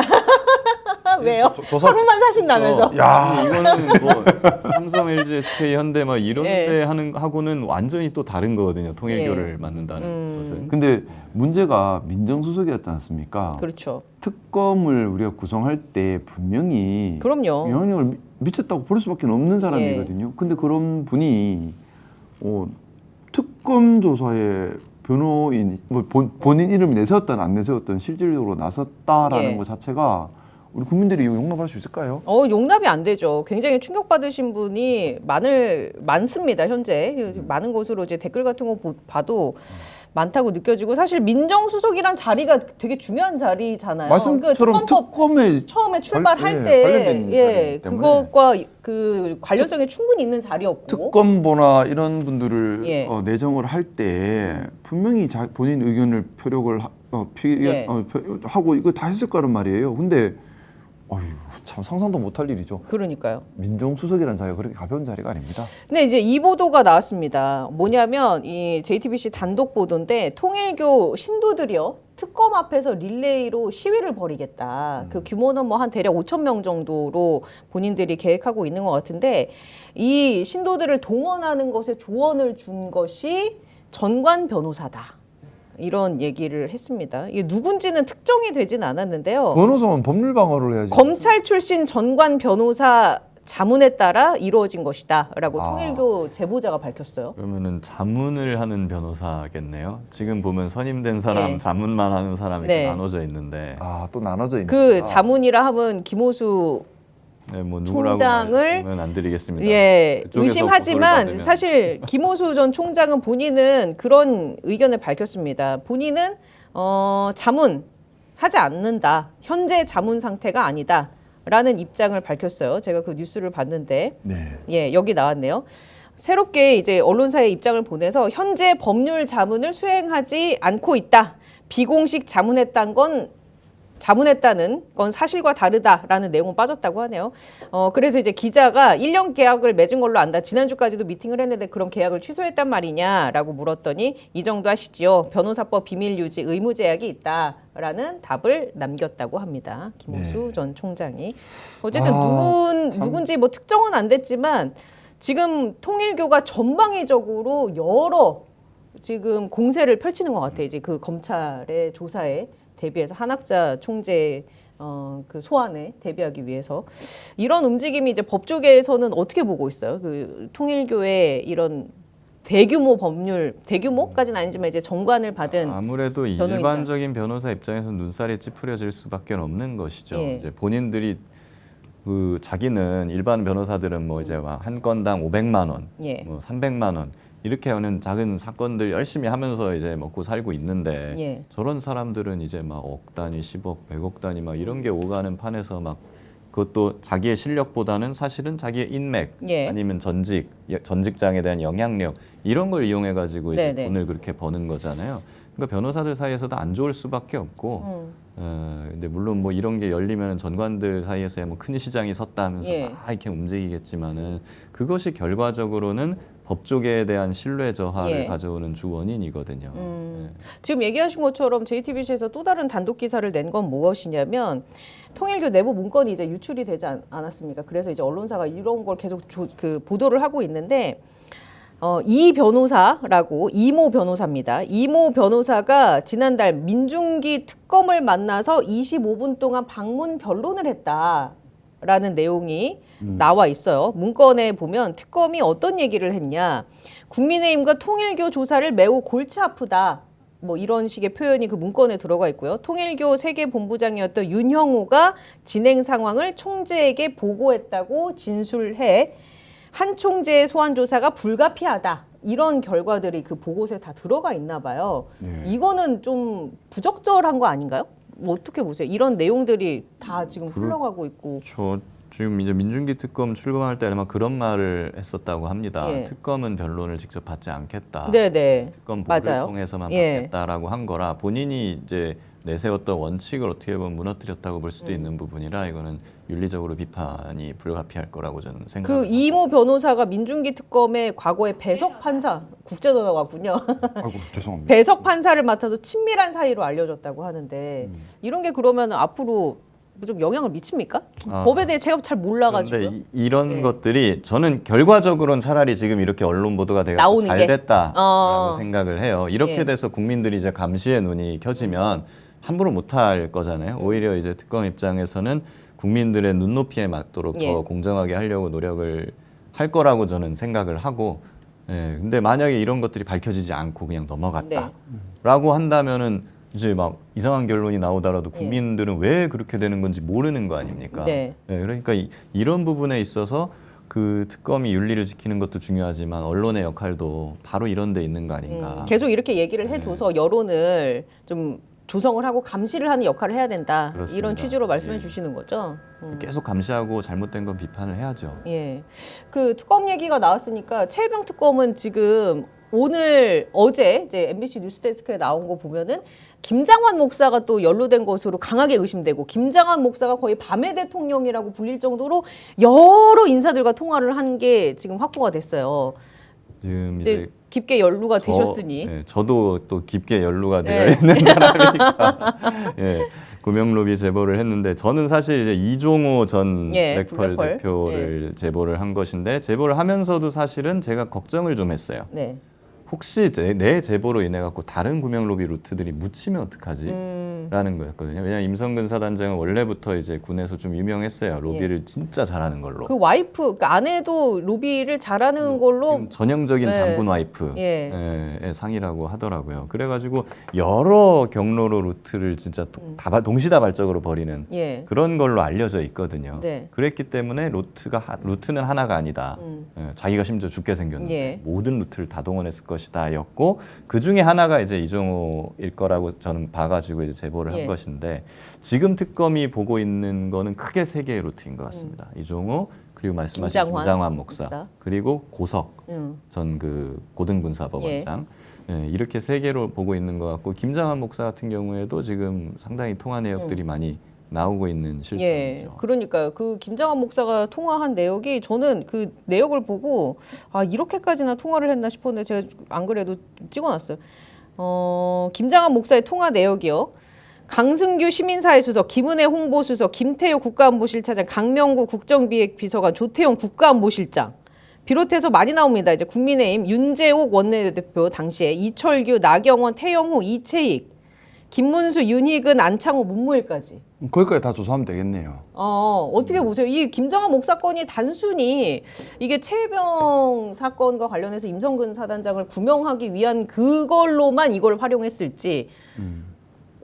왜요? 조사- 하루만 사신다면서. 야. 이거는 뭐 삼성, LG, SK, 현대 막 이런 예. 데 하고는 완전히 또 다른 거거든요. 통일교를 맡는다는 것은. 근데 문제가 민정수석이었지 않습니까? 그렇죠. 특검을 우리가 구성할 때 분명히 그럼요. 영향력을 미쳤다고 볼 수밖에 없는 사람이거든요. 근데 그런 분이 특검 조사에 변호인 본인 이름을 내세웠든 안 내세웠든 실질적으로 나섰다라는 예. 것 자체가 우리 국민들이 이거 용납할 수 있을까요? 용납이 안 되죠. 굉장히 충격받으신 분이 많습니다, 현재. 많은 곳으로 이제 댓글 같은 거 봐도 많다고 느껴지고 사실 민정수석이란 자리가 되게 중요한 자리잖아요. 말씀처럼 특검법 특검에 처음에 출발할 예, 때 관련된 자리이기 때문에. 그것과 그 관련성이 충분히 있는 자리였고 특검보나 이런 분들을 예. 내정을 할 때 분명히 본인 의견을 표력을 예. 하고 이거 다 했을 거란 말이에요. 근데 어휴, 참 상상도 못할 일이죠. 그러니까요. 민정수석이라는 자리가 그렇게 가벼운 자리가 아닙니다. 근데 이제 이 보도가 나왔습니다. 뭐냐면 이 JTBC 단독 보도인데 통일교 신도들이요. 특검 앞에서 릴레이로 시위를 벌이겠다. 그 규모는 뭐 한 대략 5천 명 정도로 본인들이 계획하고 있는 것 같은데 이 신도들을 동원하는 것에 조언을 준 것이 전관 변호사다. 이런 얘기를 했습니다. 이게 누군지는 특정이 되진 않았는데요. 변호사만 법률 방어를 해야지. 검찰 출신 전관 변호사 자문에 따라 이루어진 것이다라고 통일교 제보자가 밝혔어요. 그러면은 자문을 하는 변호사겠네요. 지금 보면 선임된 사람, 네. 자문만 하는 사람이 네. 이렇게 나눠져 있는데, 또 나눠져 있는. 그 자문이라 하면 김호수 네, 뭐 누구라고 총장을 말씀은 안 드리겠습니다. 예, 그쪽에서 의심하지만 보고를 받으면. 사실 김호수 전 총장은 본인은 그런 의견을 밝혔습니다. 본인은 자문하지 않는다. 현재 자문 상태가 아니다. 라는 입장을 밝혔어요. 제가 그 뉴스를 봤는데 네. 예, 여기 나왔네요. 새롭게 이제 언론사에 입장을 보내서 현재 법률 자문을 수행하지 않고 있다. 비공식 자문했다는 건 사실과 다르다라는 내용은 빠졌다고 하네요. 그래서 이제 기자가 1년 계약을 맺은 걸로 안다. 지난주까지도 미팅을 했는데 그럼 계약을 취소했단 말이냐라고 물었더니 이 정도 하시지요. 변호사법 비밀 유지 의무 제약이 있다라는 답을 남겼다고 합니다. 김호수 네. 전 총장이. 어쨌든 참. 누군지 뭐 특정은 안 됐지만 지금 통일교가 전방위적으로 여러 지금 공세를 펼치는 것 같아요. 이제 그 검찰의 조사에 대비해서 한학자 총재 그 소환에 대비하기 위해서 이런 움직임이 이제 법조계에서는 어떻게 보고 있어요? 그 통일교의 이런 대규모까지는 아니지만 이제 정관을 받은 아무래도 변호인단. 일반적인 변호사 입장에서는 눈살이 찌푸려질 수밖에 없는 것이죠. 예. 이제 본인들이 그 자기는 일반 변호사들은 뭐 이제 막 한 건당 500만 원, 예. 뭐 300만 원 이렇게 하는 작은 사건들 열심히 하면서 이제 먹고 살고 있는데 예. 저런 사람들은 이제 막 억 단위, 10억, 100억 단위 막 이런 게 오가는 판에서 막 그것도 자기의 실력보다는 사실은 자기의 인맥 예. 아니면 전직장에 대한 영향력 이런 걸 이용해 가지고 이제 네네. 돈을 그렇게 버는 거잖아요. 그러니까 변호사들 사이에서도 안 좋을 수밖에 없고, 근데 물론 뭐 이런 게 열리면 전관들 사이에서 뭐 큰 시장이 섰다면서 예. 막 이렇게 움직이겠지만은 그것이 결과적으로는 법조계에 대한 신뢰 저하를 예. 가져오는 주 원인이거든요. 지금 얘기하신 것처럼 JTBC에서 또 다른 단독 기사를 낸 건 무엇이냐면 통일교 내부 문건이 이제 유출이 되지 않았습니까? 그래서 이제 언론사가 이런 걸 계속 보도를 하고 있는데 이 변호사라고 이모 변호사입니다. 이모 변호사가 지난달 민중기 특검을 만나서 25분 동안 방문 변론을 했다라는 내용이 나와 있어요. 문건에 보면 특검이 어떤 얘기를 했냐. 국민의힘과 통일교 조사를 매우 골치 아프다. 뭐 이런 식의 표현이 그 문건에 들어가 있고요. 통일교 세계본부장이었던 윤형호가 진행 상황을 총재에게 보고했다고 진술해 한 총재의 소환 조사가 불가피하다. 이런 결과들이 그 보고서에 다 들어가 있나 봐요. 네. 이거는 좀 부적절한 거 아닌가요? 뭐 어떻게 보세요? 이런 내용들이 다 지금 흘러가고 있고. 저 지금 이제 민중기 특검 출범할 때 아마 그런 말을 했었다고 합니다. 예. 특검은 변론을 직접 받지 않겠다. 네네. 특검 보를 맞아요. 통해서만 예. 받겠다라고 한 거라 본인이 이제 내세웠던 원칙을 어떻게 보면 무너뜨렸다고 볼 수도 있는 부분이라 이거는 윤리적으로 비판이 불가피할 거라고 저는 그 생각합니다. 이모 변호사가 민중기 특검의 과거에 배석 판사 국제전화 왔군요. 아이고 죄송합니다. 배석 판사를 맡아서 친밀한 사이로 알려졌다고 하는데 이런 게 그러면 앞으로 좀 영향을 미칩니까? 법에 대해 제가 잘 몰라가지고. 그런데 이런 네. 것들이 저는 결과적으로는 차라리 지금 이렇게 언론 보도가 돼서 나오는 잘 게? 됐다라고 생각을 해요. 이렇게 예. 돼서 국민들이 이제 감시의 눈이 켜지면 함부로 못할 거잖아요. 오히려 이제 특검 입장에서는 국민들의 눈높이에 맞도록 예. 더 공정하게 하려고 노력을 할 거라고 저는 생각을 하고, 근데 만약에 이런 것들이 밝혀지지 않고 그냥 넘어갔다라고 한다면은 이제 막 이상한 결론이 나오더라도 국민들은 왜 그렇게 되는 건지 모르는 거 아닙니까? 네. 그러니까 이런 부분에 있어서 그 특검이 윤리를 지키는 것도 중요하지만 언론의 역할도 바로 이런 데 있는 거 아닌가. 계속 이렇게 얘기를 해줘서 여론을 좀 조성을 하고 감시를 하는 역할을 해야 된다. 그렇습니다. 이런 취지로 말씀해 예. 주시는 거죠. 계속 감시하고 잘못된 건 비판을 해야죠. 예. 그 특검 얘기가 나왔으니까 최혜병 특검은 지금 오늘 어제 이제 MBC 뉴스데스크에 나온 거 보면은 김장환 목사가 또 연루된 것으로 강하게 의심되고 김장환 목사가 거의 밤의 대통령이라고 불릴 정도로 여러 인사들과 통화를 한 게 지금 확보가 됐어요. 지금 이제 이제 깊게 연루가 되셨으니. 네, 저도 또 깊게 연루가 되어 네. 있는 사람이니까 예, 구명로비 제보를 했는데 저는 사실 이제 이종호 전 예, 블랙펄 블랙펄. 대표를 제보를 한 것인데 제보를 하면서도 사실은 제가 걱정을 좀 했어요. 네. 혹시 내 제보로 인해 갖고 다른 구명로비 루트들이 묻히면 어떡하지? 라는 거였거든요. 왜냐하면 임성근 사단장은 원래부터 이제 군에서 좀 유명했어요. 로비를 진짜 잘하는 걸로. 그 와이프, 그 아내도 로비를 잘하는 걸로. 전형적인 네. 장군 와이프의 예. 상이라고 하더라고요. 그래가지고 여러 경로로 루트를 진짜 동시다발적으로 벌이는 예. 그런 걸로 알려져 있거든요. 네. 그랬기 때문에 루트는 하나가 아니다. 자기가 심지어 죽게 생겼는데 예. 모든 루트를 다 동원했을 것이다였고 그 중에 하나가 이제 이종호일 거라고 저는 봐가지고 이제 제보를 예. 한 것인데 지금 특검이 보고 있는 거는 크게 세 개의 루트인 것 같습니다. 이종호 그리고 말씀하신 김장환 목사. 그리고 고석 전 그 고등군사법원장 예, 이렇게 세 개로 보고 있는 것 같고 김장환 목사 같은 경우에도 지금 상당히 통화 내역들이 많이 나오고 있는 실정이죠. 예, 그러니까요. 그 김장환 목사가 통화한 내역이 저는 그 내역을 보고 아 이렇게까지나 통화를 했나 싶었는데 제가 안 그래도 찍어놨어요. 김장환 목사의 통화 내역이요. 강승규 시민사회수석, 김은혜 홍보수석, 김태효 국가안보실차장, 강명구 국정기획비서관, 조태용 국가안보실장 비롯해서 많이 나옵니다. 이제 국민의힘 윤재옥 원내대표 당시에 이철규, 나경원, 태영호, 이채익, 김문수, 윤희근, 안창호, 문무일까지. 거기까지 다 조사하면 되겠네요. 어떻게 보세요? 이 김장환 목사 건이 단순히 이게 최혜병 사건과 관련해서 임성근 사단장을 구명하기 위한 그걸로만 이걸 활용했을지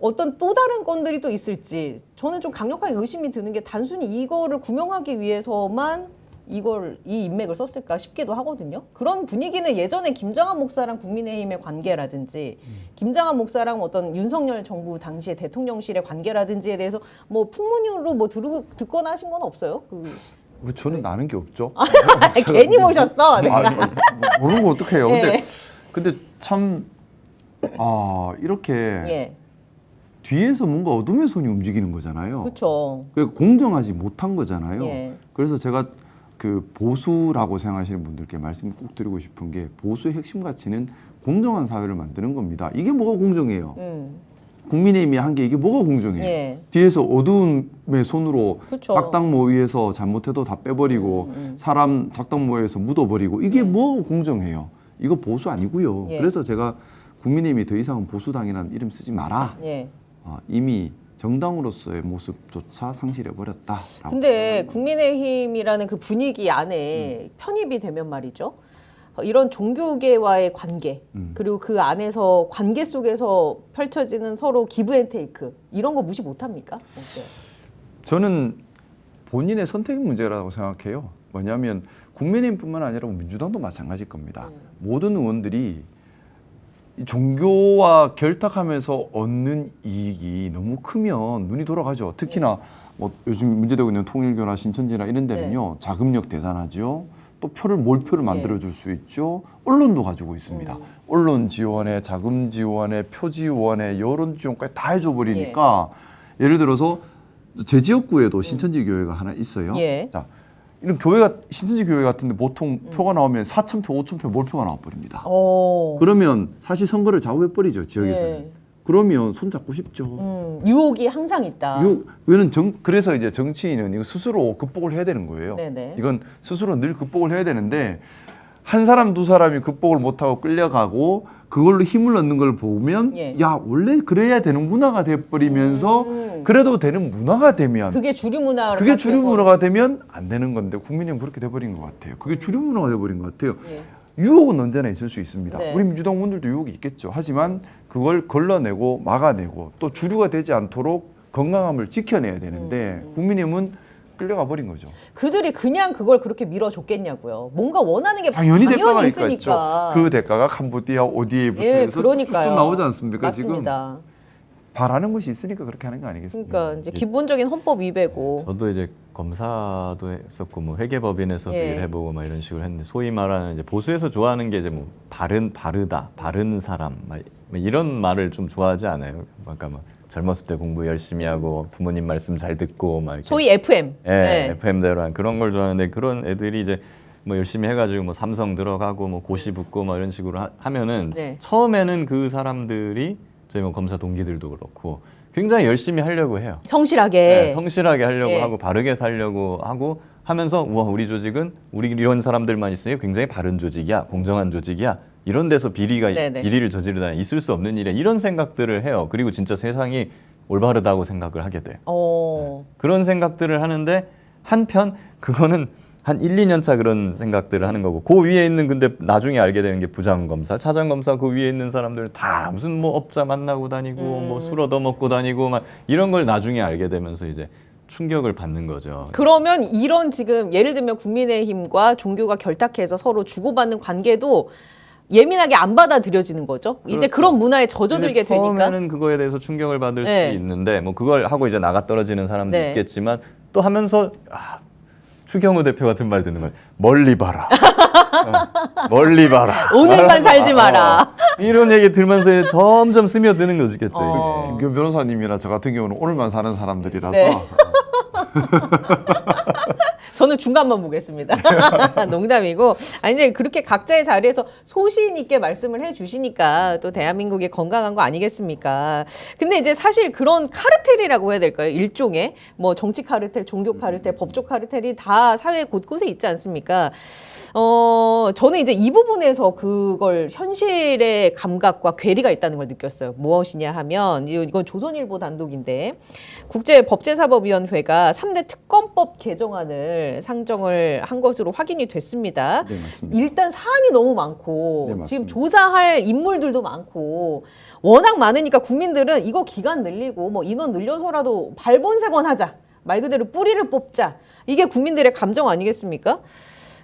어떤 또 다른 건들이 또 있을지 저는 좀 강력하게 의심이 드는 게 단순히 이거를 구명하기 위해서만 이 인맥을 썼을까 싶기도 하거든요. 그런 분위기는 예전에 김장환 목사랑 국민의힘의 관계라든지 김장환 목사랑 어떤 윤석열 정부 당시의 대통령실의 관계라든지에 대해서 뭐 풍문으로 뭐 듣거나 하신 건 없어요? 뭐 저는 나는 게 없죠. 괜히 모셨어. 아니, 모르는 거 어떡해요. 네. 근데 참 이렇게 예. 뒤에서 뭔가 어둠의 손이 움직이는 거잖아요. 그렇죠. 공정하지 못한 거잖아요. 예. 그래서 제가 그 보수라고 생각하시는 분들께 말씀 꼭 드리고 싶은 게 보수의 핵심 가치는 공정한 사회를 만드는 겁니다. 이게 뭐가 공정해요? 국민의힘이 한 게 이게 뭐가 공정해요? 예. 뒤에서 어두움의 손으로 그쵸. 작당 모의에서 잘못해도 다 빼버리고 사람 작당 모의에서 묻어버리고 이게 뭐가 공정해요? 이거 보수 아니고요. 예. 그래서 제가 국민의힘이 더 이상은 보수당이라는 이름 쓰지 마라. 예. 이미 정당으로서의 모습조차 상실해버렸다. 근데 국민의힘이라는 그 분위기 안에 편입이 되면 말이죠. 이런 종교계와의 관계 그리고 그 안에서 관계 속에서 펼쳐지는 서로 기브앤테이크 이런 거 무시 못합니까? 어때요? 저는 본인의 선택의 문제라고 생각해요. 뭐냐면 국민의힘뿐만 아니라 민주당도 마찬가지일 겁니다. 모든 의원들이 이 종교와 결탁하면서 얻는 이익이 너무 크면 눈이 돌아가죠. 특히나 뭐 요즘 문제되고 있는 통일교나 신천지나 이런 데는요. 자금력 대단하죠. 또 몰표를 만들어줄 수 있죠. 언론도 가지고 있습니다. 언론 지원에 자금 지원에 표 지원에 여론 지원까지 다 해줘 버리니까 예를 들어서 제 지역구에도 신천지 교회가 하나 있어요. 예. 자, 이런 교회가 신천지 교회 같은데 보통 표가 나오면 4,000표, 5,000표 몰표가 나와버립니다. 그러면 사실 선거를 좌우해버리죠, 지역에서는. 예. 그러면 손 잡고 싶죠. 유혹이 항상 있다. 그래서 이제 정치인은 이거 스스로 극복을 해야 되는 거예요. 네네. 이건 스스로 늘 극복을 해야 되는데 한 사람 두 사람이 극복을 못하고 끌려가고 그걸로 힘을 얻는 걸 보면 야 원래 그래야 되는 문화가 돼버리면서 그래도 되는 문화가 되면 그게 주류 문화가 그게 주류 문화가 되면 안 되는 건데 국민의힘은 그렇게 돼버린 것 같아요. 그게 주류 문화가 돼버린 것 같아요. 유혹은 언제나 있을 수 있습니다. 네. 우리 민주당 분들도 유혹이 있겠죠. 하지만 그걸 걸러내고 막아내고 또 주류가 되지 않도록 건강함을 지켜내야 되는데 국민의힘은 끌려가 버린 거죠. 그들이 그냥 그걸 그렇게 밀어줬겠냐고요. 뭔가 원하는 게 당연히 대가가 있으니까. 있겠죠. 그 대가가 캄보디아 ODA부터 예, 해서 그러니까요. 쭉 나오지 않습니까? 맞습니다. 지금 바라는 것이 있으니까 그렇게 하는 거 아니겠습니까? 그러니까 이제 기본적인 헌법 위배고. 저도 이제 검사도 했었고 뭐 회계법인에서도 예. 일해보고 막 이런 식으로 했는데 소위 말하는 이제 보수에서 좋아하는 게 이제 뭐 바르다, 바른 사람 막 이런 말을 좀 좋아하지 않아요. 그러니까 막 젊었을 때 공부 열심히 하고 부모님 말씀 잘 듣고 막 이렇게 소위 FM. 예, 네. FM대로 한 그런 걸 좋아하는데 그런 애들이 이제 뭐 열심히 해가지고 뭐 삼성 들어가고 뭐 고시 붙고 뭐 이런 식으로 하면은 네. 처음에는 그 사람들이 저희 뭐 검사 동기들도 그렇고 굉장히 열심히 하려고 해요. 성실하게. 네, 성실하게 하려고 예. 하고 바르게 살려고 하고 하면서 우와 우리 조직은 우리 이런 사람들만 있으니 굉장히 바른 조직이야, 공정한 조직이야. 이런 데서 네네. 비리를 저지르다 있을 수 없는 일이야. 이런 생각들을 해요. 그리고 진짜 세상이 올바르다고 생각을 하게 돼요. 그런 생각들을 하는데 한편 그거는 한 1, 2년 차 그런 생각들을 하는 거고 그 위에 있는 근데 나중에 알게 되는 게 부장검사, 차장검사 그 위에 있는 사람들 다 무슨 뭐 업자 만나고 다니고 뭐 술 얻어먹고 다니고 막 이런 걸 나중에 알게 되면서 이제 충격을 받는 거죠. 그러면 이런 지금 예를 들면 국민의힘과 종교가 결탁해서 서로 주고받는 관계도 예민하게 안 받아들여지는 거죠. 이제 그렇죠. 그런 문화에 젖어들게 근데 되니까. 처음에는 그거에 대해서 충격을 받을 네. 수 있는데 뭐 그걸 하고 이제 나가 떨어지는 사람도 네. 있겠지만 또 하면서 추경호 대표 같은 말 듣는 거예요. 멀리 봐라. 멀리 봐라. 오늘만 살지 마라. 이런 얘기 들으면서 점점 스며드는 거겠죠. 이게. 김기현 변호사님이나 저 같은 경우는 오늘만 사는 사람들이라서 네. 저는 중간만 보겠습니다. 농담이고. 아니, 이제 그렇게 각자의 자리에서 소신 있게 말씀을 해 주시니까 또 대한민국이 건강한 거 아니겠습니까? 근데 이제 사실 그런 카르텔이라고 해야 될까요? 일종의 뭐 정치 카르텔, 종교 카르텔, 법조 카르텔이 다 사회 곳곳에 있지 않습니까? 저는 이제 이 부분에서 그걸 현실의 감각과 괴리가 있다는 걸 느꼈어요. 무엇이냐 하면, 이건 조선일보 단독인데, 국제법제사법위원회가 3대 특검법 개정안을 상정을 한 것으로 확인이 됐습니다. 네, 맞습니다. 일단 사안이 너무 많고, 네, 맞습니다. 지금 조사할 인물들도 많고, 워낙 많으니까 국민들은 이거 기간 늘리고, 뭐 인원 늘려서라도 발본색원 하자. 말 그대로 뿌리를 뽑자. 이게 국민들의 감정 아니겠습니까?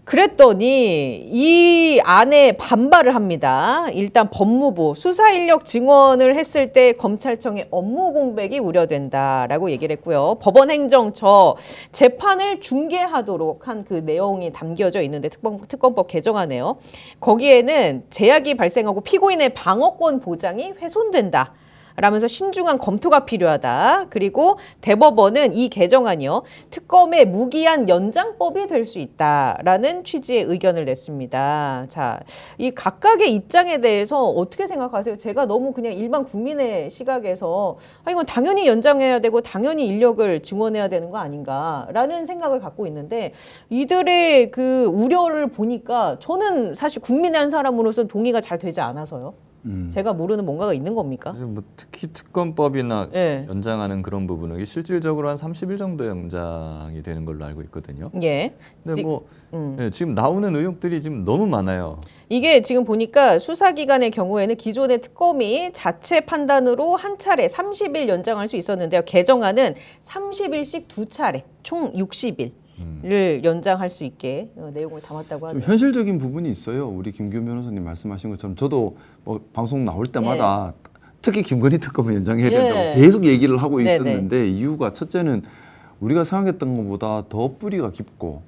그랬더니 이 안에 반발을 합니다. 일단 법무부 수사 인력 증원을 했을 때 검찰청의 업무 공백이 우려된다라고 얘기를 했고요. 법원행정처 재판을 중개하도록 한 그 내용이 담겨져 있는데 특검법 개정안에요. 거기에는 제약이 발생하고 피고인의 방어권 보장이 훼손된다. 라면서 신중한 검토가 필요하다. 그리고 대법원은 이 개정안이요. 특검의 무기한 연장법이 될 수 있다라는 취지의 의견을 냈습니다. 자, 이 각각의 입장에 대해서 어떻게 생각하세요? 제가 너무 그냥 일반 국민의 시각에서 이건 당연히 연장해야 되고 당연히 인력을 증원해야 되는 거 아닌가라는 생각을 갖고 있는데 이들의 그 우려를 보니까 저는 사실 국민의 한 사람으로서는 동의가 잘 되지 않아서요. 제가 모르는 뭔가가 있는 겁니까? 뭐 특히 특검법이나 예. 연장하는 그런 부분은 실질적으로 한 30일 정도 연장이 되는 걸로 알고 있거든요. 예. 근데 예, 지금 나오는 의혹들이 지금 너무 많아요. 이게 지금 보니까 수사기관의 경우에는 기존의 특검이 자체 판단으로 한 차례 30일 연장할 수 있었는데요. 개정안은 30일씩 두 차례, 총 60일. 를 연장할 수 있게 내용을 담았다고 좀 하네요. 현실적인 부분이 있어요. 우리 김기현 변호사님 말씀하신 것처럼 저도 뭐 방송 나올 때마다 특히 김건희 특검을 연장해야 된다고 계속 얘기를 하고 있었는데 이유가 첫째는 우리가 생각했던 것보다 더 뿌리가 깊고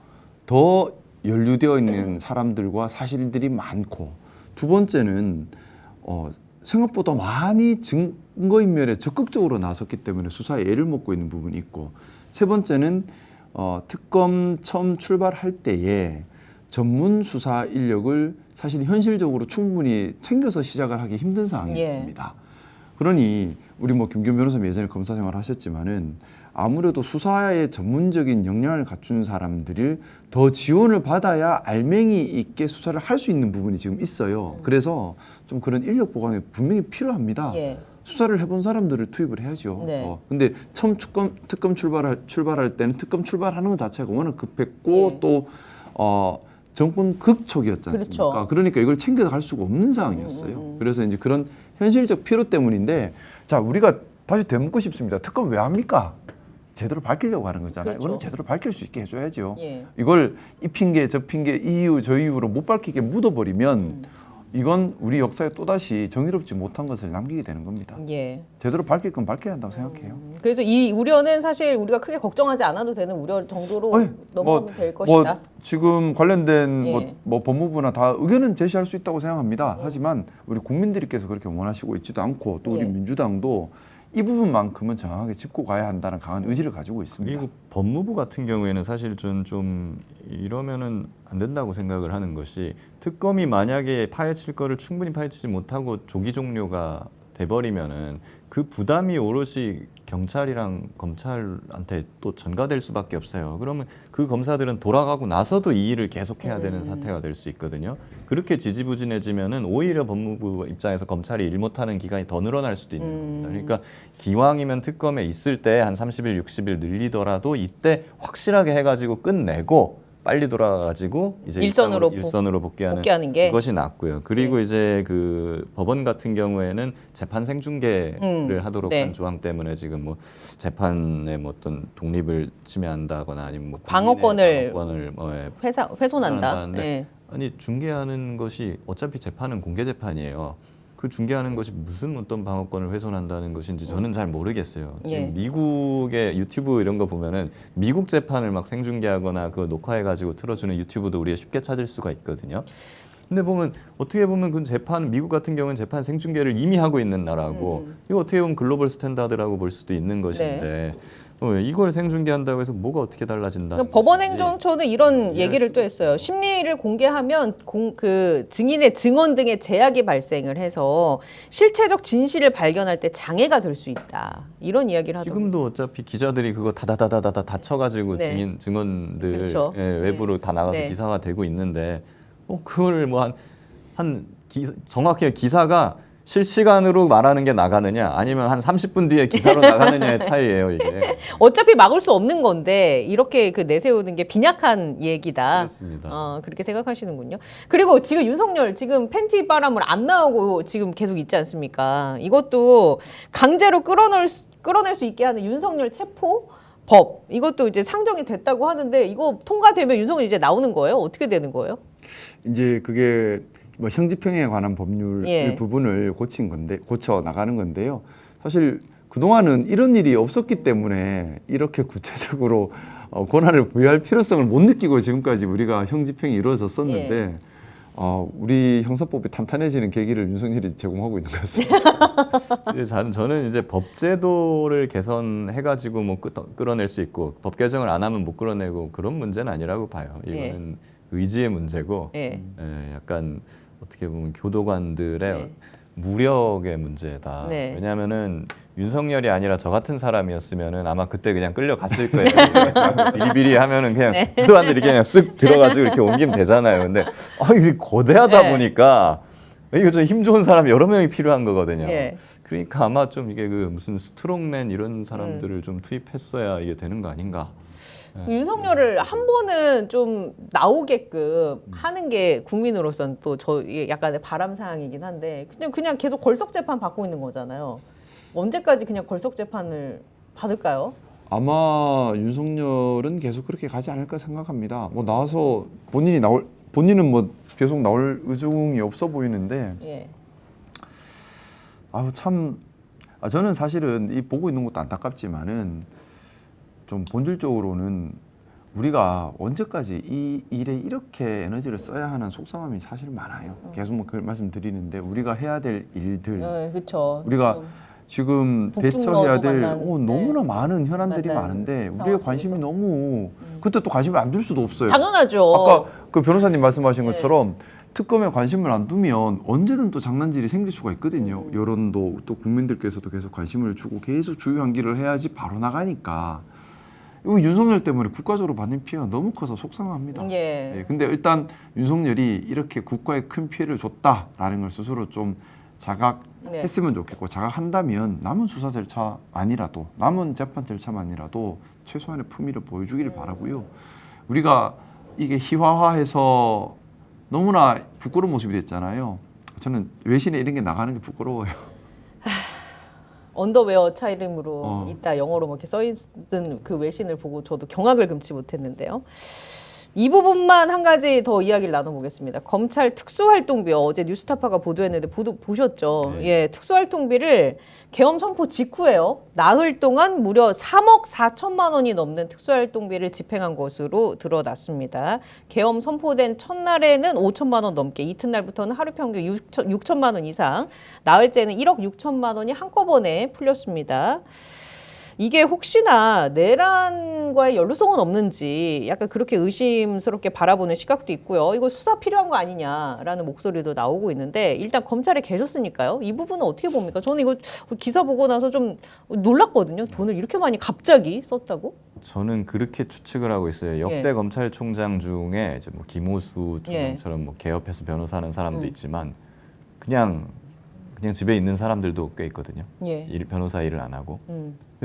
더 연루되어 있는 사람들과 사실들이 많고 두 번째는 생각보다 많이 증거인멸에 적극적으로 나섰기 때문에 수사에 애를 먹고 있는 부분이 있고 세 번째는 특검 처음 출발할 때에 전문 수사 인력을 사실 현실적으로 충분히 챙겨서 시작을 하기 힘든 상황이었습니다. 그러니 우리 뭐 김기현 변호사님 예전에 검사 생활 하셨지만은 아무래도 수사에 전문적인 역량을 갖춘 사람들을 더 지원을 받아야 알맹이 있게 수사를 할 수 있는 부분이 지금 있어요. 그래서 좀 그런 인력 보강이 분명히 필요합니다. 수사를 해본 사람들을 투입을 해야죠. 근데 처음 특검 출발할 때는 특검 출발하는 것 자체가 워낙 급했고 또 정권 극초기였지 않습니까? 그렇죠. 그러니까 이걸 챙겨갈 수가 없는 상황이었어요. 그래서 이제 그런 현실적 필요 때문인데 자 우리가 다시 되묻고 싶습니다. 특검 왜 합니까? 제대로 밝히려고 하는 거잖아요. 그렇죠. 그럼 제대로 밝힐 수 있게 해줘야죠. 예. 이걸 이 핑계 저 핑계 이 이유 저 이유로 못 밝히게 묻어버리면 이건 우리 역사에 또다시 정의롭지 못한 것을 남기게 되는 겁니다. 예. 제대로 밝힐 건 밝혀야 한다고 생각해요. 그래서 이 우려는 사실 우리가 크게 걱정하지 않아도 되는 우려 정도로 아니, 넘어가면 될 것이다. 지금 관련된 예. 뭐 법무부나 다 의견은 제시할 수 있다고 생각합니다. 하지만 우리 국민들께서 그렇게 원하시고 있지도 않고 또 우리 예. 민주당도 이 부분만큼은 정확하게 짚고 가야 한다는 강한 의지를 가지고 있습니다. 그리고 법무부 같은 경우에는 사실 좀 이러면은 안 된다고 생각을 하는 것이 특검이 만약에 파헤칠 거를 충분히 파헤치지 못하고 조기 종료가 돼버리면은 그 부담이 오롯이 경찰이랑 검찰한테 또 전가될 수밖에 없어요. 그러면 그 검사들은 돌아가고 나서도 이 일을 계속해야 되는 사태가 될 수 있거든요. 그렇게 지지부진해지면은 오히려 법무부 입장에서 검찰이 일 못하는 기간이 더 늘어날 수도 있는 겁니다. 그러니까 기왕이면 특검에 있을 때 한 30일, 60일 늘리더라도 이때 확실하게 해가지고 끝내고 빨리 돌아가가지고 이제 일선으로 복귀하는 게 그것이 낫고요. 그리고 이제 그 법원 같은 경우에는 재판 생중계를 하도록 네. 한 조항 때문에 지금 뭐 재판의 뭐 어떤 독립을 침해한다거나 아니면 뭐 방어권을 뭐 예, 훼손한다. 한다는데 예. 아니 중계하는 것이 어차피 재판은 공개 재판이에요. 그 중계하는 것이 무슨 어떤 방어권을 훼손한다는 것인지 저는 잘 모르겠어요. 지금 예. 미국의 유튜브 이런 거 보면은 미국 재판을 막 생중계하거나 그거 녹화해가지고 틀어주는 유튜브도 우리가 쉽게 찾을 수가 있거든요. 근데 보면 어떻게 보면 그 재판 미국 같은 경우는 재판 생중계를 이미 하고 있는 나라고 이거 어떻게 보면 글로벌 스탠다드라고 볼 수도 있는 것인데 이걸 생중계한다고 해서 뭐가 어떻게 달라진다? 그러니까 법원행정처는 이런 얘기를 또 했어요. 심리를 공개하면 그 증인의 증언 등의 제약이 발생을 해서 실체적 진실을 발견할 때 장애가 될 수 있다. 이런 이야기를 하더라고요. 지금도 어차피 기자들이 그거 다다다다다 다 쳐가지고 네. 증언들 그렇죠. 외부로 다 나가서 네. 기사가 되고 있는데 그걸 뭐 정확히 기사가 실시간으로 말하는 게 나가느냐 아니면 한 30분 뒤에 기사로 나가느냐의 차이예요 이게. 어차피 막을 수 없는 건데 이렇게 그 내세우는 게 빈약한 얘기다. 그렇습니다. 그렇게 생각하시는군요. 그리고 지금 윤석열 지금 팬티 바람을 안 나오고 지금 계속 있지 않습니까? 이것도 강제로 끌어낼 수 있게 하는 윤석열 체포 법 이것도 이제 상정이 됐다고 하는데 이거 통과되면 윤석열 이제 나오는 거예요? 어떻게 되는 거예요? 이제 그게 뭐 형집행에 관한 법률 예. 부분을 고쳐 나가는 건데요. 사실 그동안은 이런 일이 없었기 때문에 이렇게 구체적으로 권한을 부여할 필요성을 못 느끼고 지금까지 우리가 형집행이 이루어졌었는데 우리 형사법이 탄탄해지는 계기를 윤석열이 제공하고 있는 것 같습니다. 저는 이제 법제도를 개선해가지고 뭐 끌어낼 수 있고 법 개정을 안 하면 못 끌어내고 그런 문제는 아니라고 봐요. 이거는 의지의 문제고 약간 어떻게 보면 교도관들의 무력의 문제다. 네. 왜냐하면은 윤석열이 아니라 저 같은 사람이었으면은 아마 그때 그냥 끌려갔을 거예요. 비리비리 하면은 그냥 교도관들이 그냥 쓱 들어가지고 이렇게 옮기면 되잖아요. 근데 이게 거대하다 보니까 이거 좀 힘 좋은 사람 여러 명이 필요한 거거든요. 그러니까 아마 좀 이게 그 무슨 스트롱맨 이런 사람들을 좀 투입했어야 이게 되는 거 아닌가. 윤석열을 한 번은 좀 나오게끔 하는 게 국민으로서는 또 이게 약간의 바람 사항이긴 한데 그냥 계속 걸석 재판 받고 있는 거잖아요. 언제까지 그냥 걸석 재판을 받을까요? 아마 윤석열은 계속 그렇게 가지 않을까 생각합니다. 뭐 나와서 본인은 뭐 계속 나올 의중이 없어 보이는데 저는 사실은 이 보고 있는 것도 안타깝지만은 좀 본질적으로는 우리가 언제까지 이 일에 이렇게 에너지를 써야 하는 속상함이 사실 많아요. 계속 뭐 그 말씀드리는데 우리가 해야 될 일들, 그렇죠. 우리가 지금 대처해야 될 너무나 네. 많은 현안들이 많은데 우리의 관심이 너무 그때 또 관심을 안 둘 수도 없어요. 당연하죠. 아까 그 변호사님 말씀하신 것처럼 특검에 관심을 안 두면 언제든 또 장난질이 생길 수가 있거든요. 여론도 또 국민들께서도 계속 관심을 주고 계속 주요 한기를 해야지 바로 나가니까. 이 윤석열 때문에 국가적으로 받는 피해가 너무 커서 속상합니다. 근데 일단 윤석열이 이렇게 국가에 큰 피해를 줬다라는 걸 스스로 좀 자각했으면 좋겠고 자각한다면 남은 수사 절차만이라도 남은 재판 절차만이라도 최소한의 품위를 보여주기를 바라고요. 우리가 이게 희화화해서 너무나 부끄러운 모습이 됐잖아요. 저는 외신에 이런 게 나가는 게 부끄러워요. 언더웨어 차림으로 있다 영어로 뭐 이렇게 써 있는 그 외신을 보고 저도 경악을 금치 못했는데요. 이 부분만 한 가지 더 이야기를 나눠보겠습니다. 검찰 특수활동비 어제 뉴스타파가 보도했는데 보셨죠? 네. 예, 특수활동비를 계엄 선포 직후에요. 나흘 동안 무려 3억 4천만 원이 넘는 특수활동비를 집행한 것으로 드러났습니다. 계엄 선포된 첫날에는 5천만 원 넘게, 이튿날부터는 하루 평균 6천만 원 이상, 나흘째는 1억 6천만 원이 한꺼번에 풀렸습니다. 이게 혹시나 내란과의 연루성은 없는지 약간 그렇게 의심스럽게 바라보는 시각도 있고요. 이거 수사 필요한 거 아니냐라는 목소리도 나오고 있는데 일단 검찰에 계셨으니까요. 이 부분은 어떻게 봅니까? 저는 이거 기사 보고 나서 좀 놀랐거든요. 돈을 이렇게 많이 갑자기 썼다고? 저는 그렇게 추측을 하고 있어요. 역대 검찰총장 중에 이제 뭐 김호수 총장처럼 뭐 개업해서 변호사하는 사람도 있지만 그냥 집에 있는 사람들도 꽤 있거든요. 예. 변호사 일을 안 하고.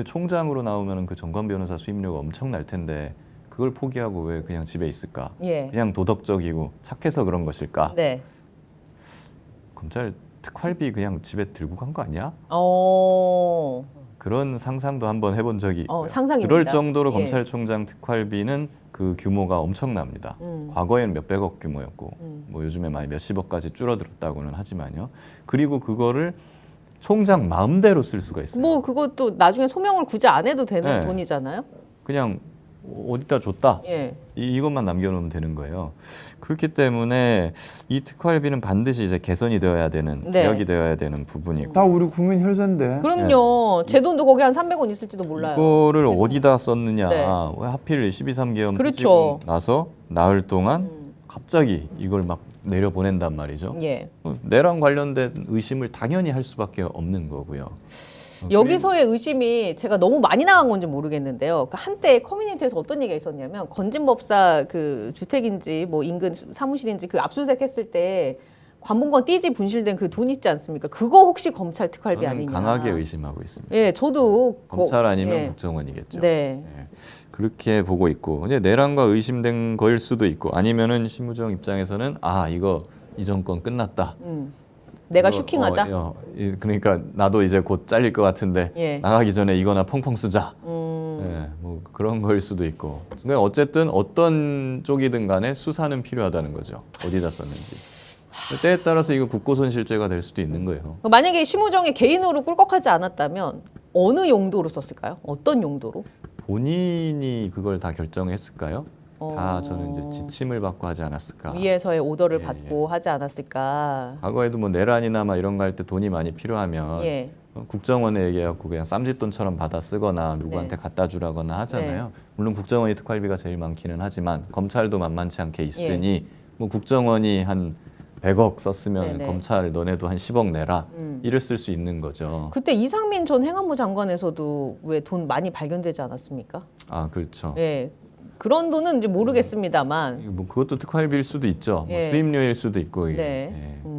총장으로 나오면 그 전관 변호사 수임료가 엄청날 텐데 그걸 포기하고 왜 그냥 집에 있을까? 예. 그냥 도덕적이고 착해서 그런 것일까? 네. 검찰 특활비 그냥 집에 들고 간 거 아니야? 그런 상상도 한번 해본 적이 있고요. 상상입니다. 그럴 정도로 예. 검찰총장 특활비는 그 규모가 엄청납니다. 과거에는 몇백억 규모였고 뭐 요즘에 많이 몇십억까지 줄어들었다고는 하지만요. 그리고 그거를 총장 마음대로 쓸 수가 있어요. 뭐 그것도 나중에 소명을 굳이 안 해도 되는 네. 돈이잖아요. 그냥 어디다 줬다. 예. 이것만 남겨놓으면 되는 거예요. 그렇기 때문에 이 특활비는 반드시 이제 개선이 되어야 되는, 네. 개혁이 되어야 되는 부분이고 다 우리 국민 혈세인데. 그럼요. 제 돈도 거기 한 300원 있을지도 몰라요. 이거를 어디다 썼느냐. 네. 왜 하필 12.3계엄 그렇죠. 터지고 나서 나흘 동안 갑자기 이걸 막 내려보낸단 말이죠. 예. 내란 관련된 의심을 당연히 할 수밖에 없는 거고요. 여기서의 의심이 제가 너무 많이 나간 건지 모르겠는데요. 그 한때 커뮤니티에서 어떤 얘기가 있었냐면 건진법사 그 주택인지 뭐 인근 사무실인지 그 압수수색 했을 때 관본권 띠지 분실된 그 돈 있지 않습니까? 그거 혹시 검찰 특활비 저는 아니냐? 강하게 의심하고 있습니다. 예, 저도 검찰 아니면 예. 국정원이겠죠. 네. 예, 그렇게 보고 있고, 근데 내란과 의심된 거일 수도 있고, 아니면은 심우정 입장에서는 이 정권 끝났다. 내가 이거, 슈킹하자. 그러니까 나도 이제 곧 잘릴 것 같은데 예. 나가기 전에 이거나 펑펑 쓰자. 예, 뭐 그런 거일 수도 있고. 그러니까 어쨌든 어떤 쪽이든 간에 수사는 필요하다는 거죠. 어디다 썼는지. 때에 따라서 이거 국고손실죄가 될 수도 있는 거예요. 만약에 심우정이 개인으로 꿀꺽하지 않았다면 어느 용도로 썼을까요? 어떤 용도로? 본인이 그걸 다 결정했을까요? 다 저는 이제 지침을 받고 하지 않았을까. 위에서의 오더를 예, 받고 하지 않았을까? 과거에도 뭐 내란이나 막 이런 거 할 때 돈이 많이 필요하면 예. 국정원에 얘기해갖고 그냥 쌈짓돈처럼 받아 쓰거나 누구한테 네. 갖다 주라거나 하잖아요. 물론 국정원이 특활비가 제일 많기는 하지만 검찰도 만만치 않게 있으니 뭐 국정원이 한 100억 썼으면 네네. 검찰 너네도 한 10억 내라 이를 쓸 수 있는 거죠. 그때 이상민 전 행안부 장관에서도 왜 돈 많이 발견되지 않았습니까? 아 그렇죠. 예. 그런 돈은 이제 모르겠습니다만. 뭐 그것도 특활비일 수도 있죠. 뭐 예. 수임료일 수도 있고. 이게. 네. 예.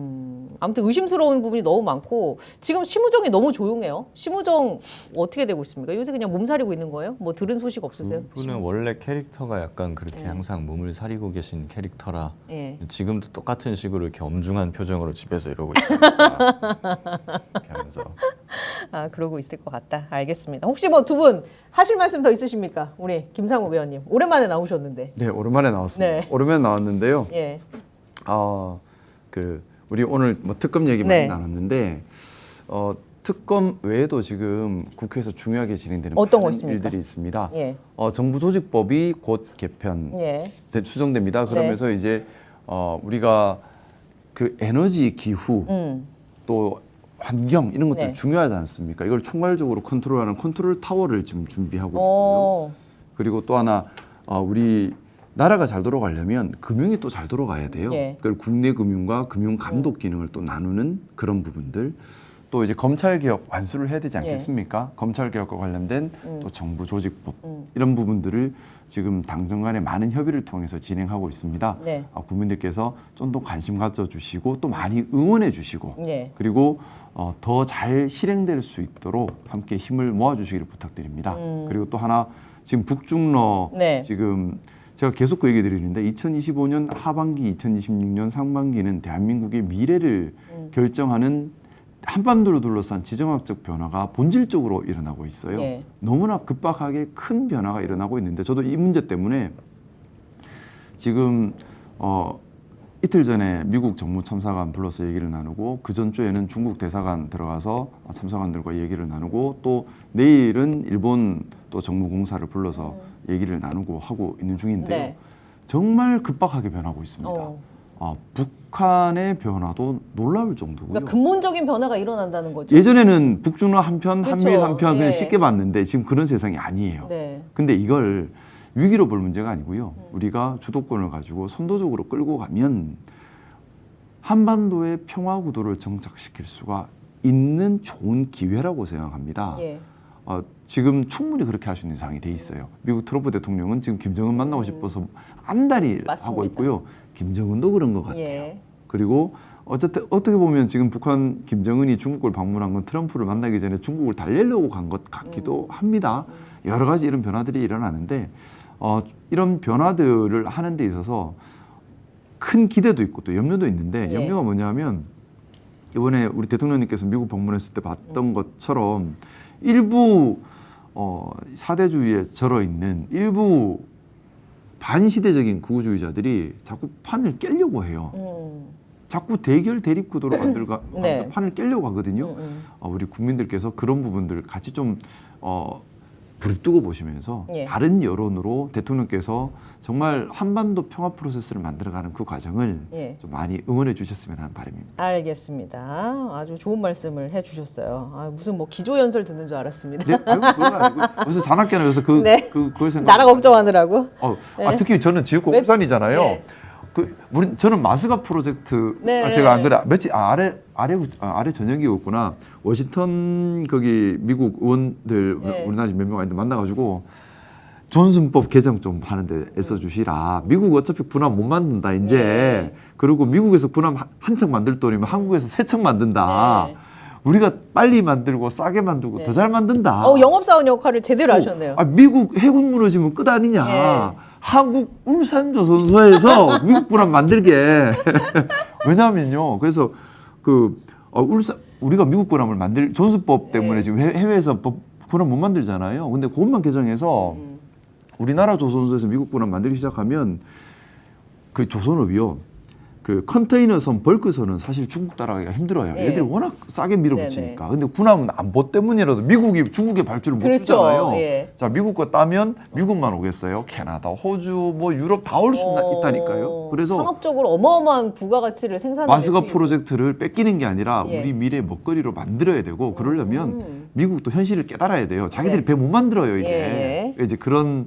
아무튼 의심스러운 부분이 너무 많고 지금 심우정이 너무 조용해요. 심우정 어떻게 되고 있습니까? 요새 그냥 몸살이고 있는 거예요? 뭐 들은 소식 없으세요? 그분은 원래 캐릭터가 약간 그렇게 항상 몸을 사리고 계신 캐릭터라 예. 지금도 똑같은 식으로 이렇게 엄중한 표정으로 집에서 이러고 있습니다. 이렇게 하면서. 아, 그러고 있을 것 같다. 알겠습니다. 혹시 뭐 두 분 하실 말씀 더 있으십니까? 우리 김상욱 의원님. 오랜만에 나오셨는데. 네, 오랜만에 나왔습니다. 네. 오랜만에 나왔는데요. 예. 우리 오늘 뭐 특검 얘기 많이 네. 나눴는데 특검 외에도 지금 국회에서 중요하게 진행되는 어떤 거 많은 있습니까? 일들이 있습니다. 예. 정부조직법이 곧 개편 예. 수정됩니다. 그러면서 이제 우리가 그 에너지, 기후 또 환경 이런 것들 네. 중요하지 않습니까? 이걸 총괄적으로 컨트롤하는 컨트롤 타워를 지금 준비하고 있고요. 어. 그리고 또 하나 우리 나라가 잘 돌아가려면 금융이 또 잘 돌아가야 돼요. 예. 그걸 국내 금융과 금융 감독 기능을 또 나누는 그런 부분들. 또 이제 검찰 개혁 완수를 해야 되지 않겠습니까? 검찰 개혁과 관련된 또 정부 조직법 이런 부분들을 지금 당정 간의 많은 협의를 통해서 진행하고 있습니다. 네. 국민들께서 좀 더 관심 가져주시고 또 많이 응원해 주시고 예. 그리고 더 잘 실행될 수 있도록 함께 힘을 모아주시기를 부탁드립니다. 그리고 또 하나 지금 북중러 네. 지금 제가 계속 그 얘기 드리는데 2025년 하반기, 2026년 상반기는 대한민국의 미래를 결정하는 한반도를 둘러싼 지정학적 변화가 본질적으로 일어나고 있어요. 예. 너무나 급박하게 큰 변화가 일어나고 있는데 저도 이 문제 때문에 지금 이틀 전에 미국 정무 참사관 불러서 얘기를 나누고 그 전주에는 중국 대사관 들어가서 참사관들과 얘기를 나누고 또 내일은 일본 또 정무공사를 불러서 얘기를 나누고 하고 있는 중인데요. 네. 정말 급박하게 변하고 있습니다. 북한의 변화도 놀라울 정도고요. 그러니까 근본적인 변화가 일어난다는 거죠. 예전에는 북중러 한편, 그쵸. 한미일 한편 그냥 예. 쉽게 봤는데 지금 그런 세상이 아니에요. 네. 근데 이걸 위기로 볼 문제가 아니고요. 우리가 주도권을 가지고 선도적으로 끌고 가면 한반도의 평화 구도를 정착시킬 수가 있는 좋은 기회라고 생각합니다. 예. 지금 충분히 그렇게 할 수 있는 상황이 돼 있어요. 미국 트럼프 대통령은 지금 김정은 만나고 싶어서 안달이 맞습니다. 하고 있고요. 김정은도 그런 것 같아요. 예. 그리고 어쨌든 어떻게 보면 지금 북한 김정은이 중국을 방문한 건 트럼프를 만나기 전에 중국을 달래려고 간 것 같기도 합니다. 여러 가지 이런 변화들이 일어나는데 이런 변화들을 하는 데 있어서 큰 기대도 있고 또 염려도 있는데 예. 염려가 뭐냐면 이번에 우리 대통령님께서 미국 방문했을 때 봤던 것처럼 일부 사대주의에 절어 있는 일부 반시대적인 구구주의자들이 자꾸 판을 깨려고 해요. 자꾸 대결 대립 구도로 만들고 네. 판을 깨려고 하거든요. 우리 국민들께서 그런 부분들 같이 좀 부릅뜨고 보시면서 예. 바른 여론으로 대통령께서 정말 한반도 평화 프로세스를 만들어가는 그 과정을 예. 좀 많이 응원해 주셨으면 하는 바람입니다. 알겠습니다. 아주 좋은 말씀을 해주셨어요. 무슨 뭐 기조연설 듣는 줄 알았습니다. 네, 아이고, 그건 아니고 그래서 잔악계는 그래서 네. 그걸 생각. 나라 걱정하느라고. 네. 특히 저는 지역구 왜- 국산이잖아요. 네. 저는 마스가 프로젝트 네. 제가 안 그래 며칠 아래 저녁이었구나. 워싱턴 거기 미국 의원들 네. 우리나라 몇 명 있는데 만나가지고 존슨법 개정 좀 하는데 애써 주시라. 미국 어차피 군함 못 만든다 이제. 네. 그리고 미국에서 군함 한 척 만들 돈이면 한국에서 세 척 만든다. 네. 우리가 빨리 만들고 싸게 만들고 네. 더 잘 만든다. 영업사원 역할을 제대로 하셨네요. 미국 해군 무너지면 끝 아니냐. 예. 한국 울산조선소에서 미국 군함 만들게. 왜냐하면요. 그래서 우리가 미국 군함을 존슨법 때문에 예. 지금 해외에서 군함 못 만들잖아요. 근데 그것만 개정해서 우리나라 조선소에서 미국 군함 만들기 시작하면 그 조선업이요. 그 컨테이너선, 벌크선은 사실 중국 따라가기가 힘들어요. 예. 얘들이 워낙 싸게 밀어붙이니까. 근데 군함은 안보 때문이라도 미국이 중국의 발주를 못 그렇죠. 주잖아요. 예. 자, 미국 거 따면 미국만 오겠어요? 캐나다, 호주, 뭐 유럽 다 올 수 있다니까요. 그래서 산업적으로 어마어마한 부가가치를 생산하는 마스가 프로젝트를 뺏기는 게 아니라 예. 우리 미래 먹거리로 만들어야 되고 그러려면 미국도 현실을 깨달아야 돼요. 자기들이 네. 배 못 만들어요 이제. 예. 이제 그런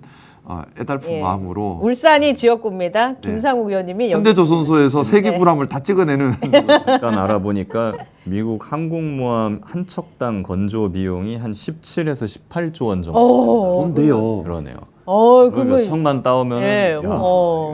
애달픈 예. 마음으로 울산이 지역구입니다. 김상욱 의원님이 현대조선소에서 세계 네. 군함을 다 찍어내는 잠깐 알아보니까 미국 항공모함 한 척당 건조 비용이 한 17에서 18조 원 정도 돈데요. 그러네요. 그러면 몇 척만 따오면 예.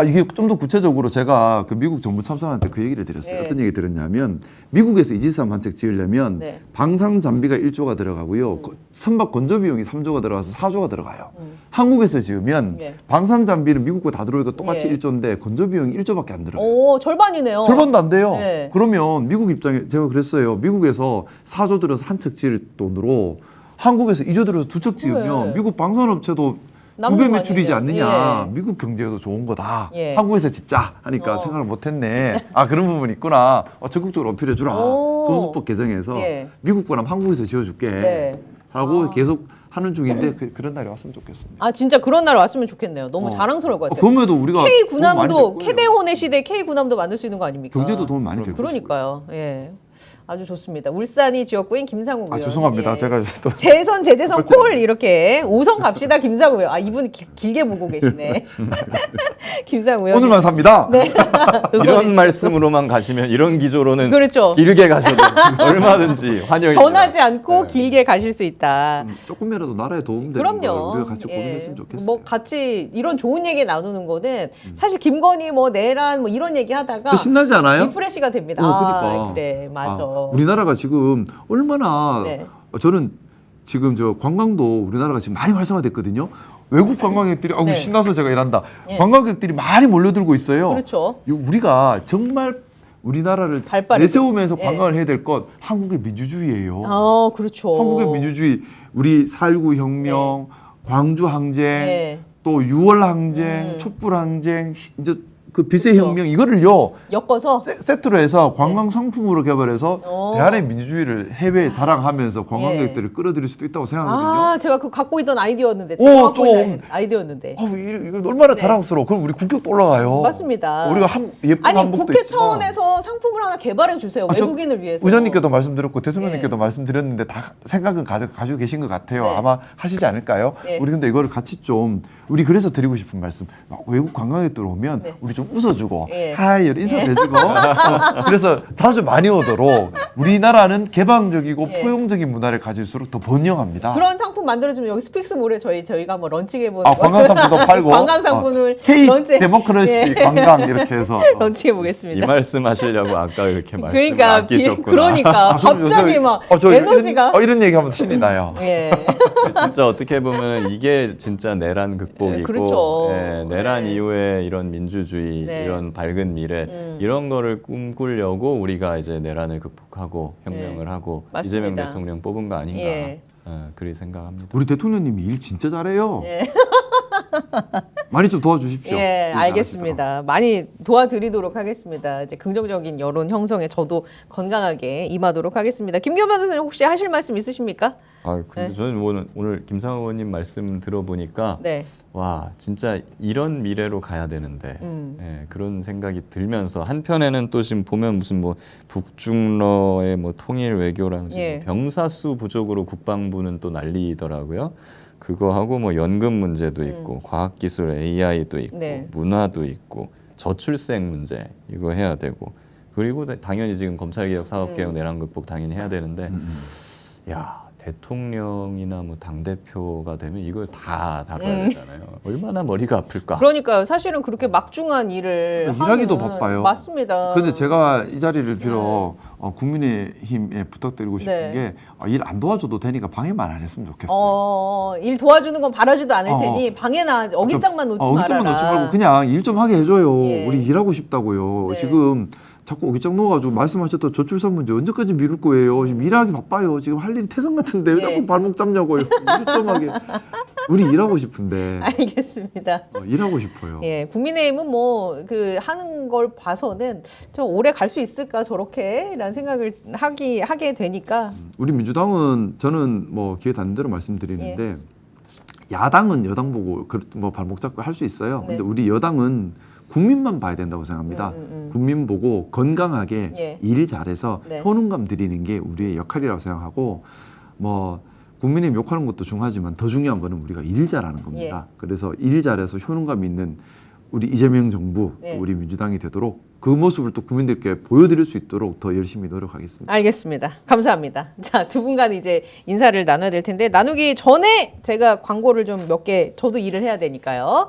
이게 좀 더 구체적으로 제가 그 미국 정부 참사관한테 그 얘기를 드렸어요. 네. 어떤 얘기 들었냐면 미국에서 이지스함 한 척 지으려면 네. 방산 장비가 1조가 들어가고요. 선박 건조 비용이 3조가 들어가서 4조가 들어가요. 한국에서 지으면 네. 방산 장비는 미국 거 다 들어오니까 똑같이 예. 1조인데 건조 비용이 1조밖에 안 들어요. 절반이네요. 절반도 안 돼요. 네. 그러면 미국 입장에 제가 그랬어요. 미국에서 4조 들여서 한 척 지을 돈으로 한국에서 2조 들여서 2척 지으면 그래. 미국 방산업체도 남는 2배 거 매출이지 아니에요. 않느냐. 예. 미국 경제도 좋은 거다. 예. 한국에서 짓자 하니까 생각을 못했네. 그런 부분이 있구나. 적극적으로 어필해 주라. 오. 조선소법 개정해서 예. 미국 거랑 한국에서 지어줄게. 네. 하고 계속 하는 중인데 그런 날이 왔으면 좋겠습니다. 진짜 그런 날 왔으면 좋겠네요. 너무 자랑스러울 것 같아요. 그럼에도 우리가 K 도움 많이 될 군함도 거예요. 캐대혼의 시대 K 군함도 만들 수 있는 거 아닙니까? 경제도 도움 많이 될 것이고요. 그러니까요. 예. 아주 좋습니다. 울산이 지역구인 김상욱 의원. 죄송합니다. 예. 제가 또 재선 제재선 콜 이렇게 5선 갑시다 김상욱 의원. 이분 길게 보고 계시네. 김상욱 의원. 오늘만 삽니다. 네. 이런 말씀으로만 가시면 이런 기조로는 그렇죠. 길게 가셔도 얼마든지 환영입니다. 변하지 않고 길게 가실 수 있다. 조금이라도 나라에 도움되는 걸 그럼요. 우리가 같이 예. 고민했으면 좋겠어요. 뭐 같이 이런 좋은 얘기 나누는 거는 사실 김건희 뭐 내란 뭐 이런 얘기 하다가 저 신나지 않아요? 리프레시가 됩니다. 그러니까. 그래 맞아. 우리나라가 지금 얼마나 네. 저는 지금 저 관광도 우리나라가 지금 많이 활성화됐거든요. 외국 관광객들이 네. 신나서 제가 일한다. 네. 관광객들이 많이 몰려들고 있어요. 그렇죠. 우리가 정말 우리나라를 발 빠르게. 내세우면서 예. 관광을 해야 될 것 한국의 민주주의예요. 그렇죠. 한국의 민주주의, 우리 4.19 혁명, 광주 항쟁, 네. 또 6월 항쟁, 촛불 항쟁, 이제 그 비세 그렇죠. 혁명 이거를요 엮어서 세트로 해서 관광 상품으로 개발해서 오. 대한의 민주주의를 해외에 자랑하면서 관광객들을 끌어들일 수도 있다고 생각하거든요. 제가 그 갖고 있던 아이디어였는데 오, 제가 갖고 좀. 있는 아이디어였는데 이거 얼마나 자랑스러워. 그럼 우리 국격도 올라가요. 맞습니다. 우리가 예쁜 아니 한복도 국회 있지만. 차원에서 상품을 하나 개발해 주세요. 저 외국인을 위해서. 의장님께도 말씀드렸고 대통령님께도 예. 말씀드렸는데 다 생각은 가지고 계신 것 같아요. 네. 아마 하시지 않을까요? 예. 우리 근데 이거를 같이 좀 우리 그래서 드리고 싶은 말씀. 외국 관광객들 오면 네. 우리 좀 웃어주고 예. 하이 인사해주고 그래서 자주 많이 오도록 우리나라는 개방적이고 예. 포용적인 문화를 가질수록 더 번영합니다. 그런 상품 만들어주면 여기 스픽스몰에 저희가 한번 런칭해보는 관광 상품도 팔고 관광 상품을 K 런칭 데모크라시 예. 관광 이렇게 해서 런칭해보겠습니다. 이 말씀 하시려고 아까 그렇게 말씀을 그러니까 아끼셨구나. 그러니까 갑자기 막 에너지가 이런 얘기하면 신이 나요. 예. 진짜 어떻게 보면 이게 진짜 내란 극복이고 예, 그렇죠. 내란 네. 이후에 이런 민주주의, 네. 이런 밝은 미래 이런 거를 꿈꾸려고 우리가 이제 내란을 극복하고 혁명을 하고 맞습니다. 이재명 대통령 뽑은 거 아닌가 예. 그리 생각합니다. 우리 대통령님이 일 진짜 잘해요. 예. 많이 좀 도와주십시오. 예, 일 알겠습니다. 많이 도와드리도록 하겠습니다. 이제 긍정적인 여론 형성에 저도 건강하게 임하도록 하겠습니다. 김기현 변호사님 혹시 하실 말씀 있으십니까? 근데 네. 저는 오늘 김상호 의원님 말씀 들어보니까 네. 와 진짜 이런 미래로 가야 되는데 그런 생각이 들면서 한편에는 또 지금 보면 무슨 뭐 북중러의 뭐 통일 외교랑 지금 예. 병사수 부족으로 국방부는 또 난리더라고요. 그거 하고 뭐 연금 문제도 있고 과학기술 AI도 있고 네. 문화도 있고 저출생 문제 이거 해야 되고 그리고 당연히 지금 검찰개혁 사업개혁 내란 극복 당연히 해야 되는데 야 대통령이나 뭐 당대표가 되면 이걸 다 다뤄야 되잖아요. 얼마나 머리가 아플까. 그러니까요. 사실은 그렇게 막중한 일을 일하기도 하기는 바빠요. 맞습니다. 근데 제가 이 자리를 빌어 국민의힘에 부탁드리고 싶은 네. 게 일 안 도와줘도 되니까 방해만 안 했으면 좋겠어요. 일 도와주는 건 바라지도 않을 어. 테니 방해나 어깃장만 놓지 말아라. 어깃장만 놓지 말고 그냥 일 좀 하게 해줘요. 예. 우리 일하고 싶다고요. 네. 지금 자꾸 어깃장 넣어가지고 말씀하셨던 저출산 문제 언제까지 미룰 거예요. 지금 일하기 바빠요. 지금 할 일이 태산 같은데 왜 예. 자꾸 발목 잡냐고요. 일 좀 하게. 우리 일하고 싶은데 알겠습니다. 일하고 싶어요. 예, 국민의힘은 뭐 그 하는 걸 봐서는 좀 오래 갈 수 있을까 저렇게라는 생각을 하게 되니까 우리 민주당은 저는 뭐 기회 닿는 대로 말씀드리는데 야당은 여당 보고 뭐 발목 잡고 할 수 있어요. 네. 근데 우리 여당은 국민만 봐야 된다고 생각합니다. 국민 보고 건강하게 예. 일 잘해서 네. 효능감 드리는 게 우리의 역할이라고 생각하고 뭐 국민의힘 욕하는 것도 중요하지만 더 중요한 거는 우리가 일 잘하는 겁니다. 그래서 일 잘해서 효능감 있는 우리 이재명 정부 예. 또 우리 민주당이 되도록 그 모습을 또 국민들께 보여드릴 수 있도록 더 열심히 노력하겠습니다. 알겠습니다. 감사합니다. 자, 두 분간 이제 인사를 나눠야 될 텐데 나누기 전에 제가 광고를 좀 몇 개 저도 일을 해야 되니까요.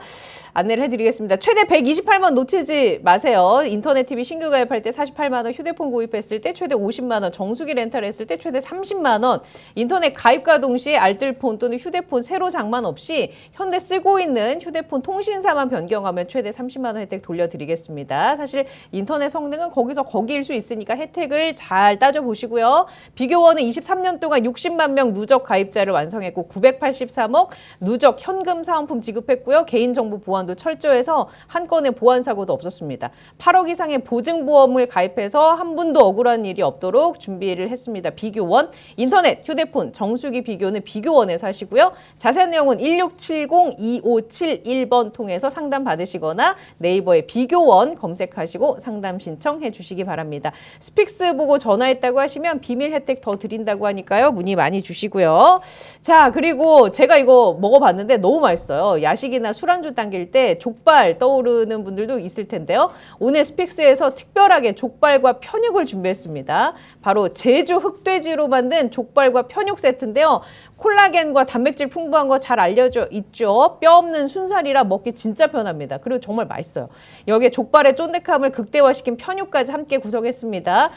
안내를 해드리겠습니다. 최대 128만 원 놓치지 마세요. 인터넷 TV 신규 가입할 때 48만 원, 휴대폰 구입했을 때 최대 50만 원, 정수기 렌탈했을 때 최대 30만 원, 인터넷 가입과 동시에 알뜰폰 또는 휴대폰 새로 장만 없이 현대 쓰고 있는 휴대폰 통신사만 변경하면 최대 30만 원 혜택 돌려드리겠습니다. 사실 인터넷 성능은 거기서 거기일 수 있으니까 혜택을 잘 따져보시고요. 비교원은 23년 동안 60만 명 누적 가입자를 완성했고 983억 누적 현금 사은품 지급했고요. 개인정보 보안도 철저해서 한 건의 보안 사고도 없었습니다. 8억 이상의 보증보험을 가입해서 한 분도 억울한 일이 없도록 준비를 했습니다. 비교원, 인터넷, 휴대폰, 정수기 비교는 비교원에서 하시고요. 자세한 내용은 1670-2571번 통해서 상담 받으시거나 네이버에 비교원 검색하시고 상담 신청해 주시기 바랍니다. 스픽스 보고 전화했다고 하시면 비밀 혜택 더 드린다고 하니까요. 문의 많이 주시고요. 자, 그리고 제가 이거 먹어봤는데 너무 맛있어요. 야식이나 술안주 당길 때 족발 떠오르는 분들도 있을 텐데요. 오늘 스픽스에서 특별하게 족발과 편육을 준비했습니다. 바로 제주 흑돼지로 만든 족발과 편육 세트인데요. 콜라겐과 단백질 풍부한 거 잘 알려져 있죠. 뼈 없는 순살이라 먹기 진짜 편합니다. 그리고 정말 맛있어요. 여기에 족발의 쫀득함을 극대화시킨 편육까지 함께 구성했습니다.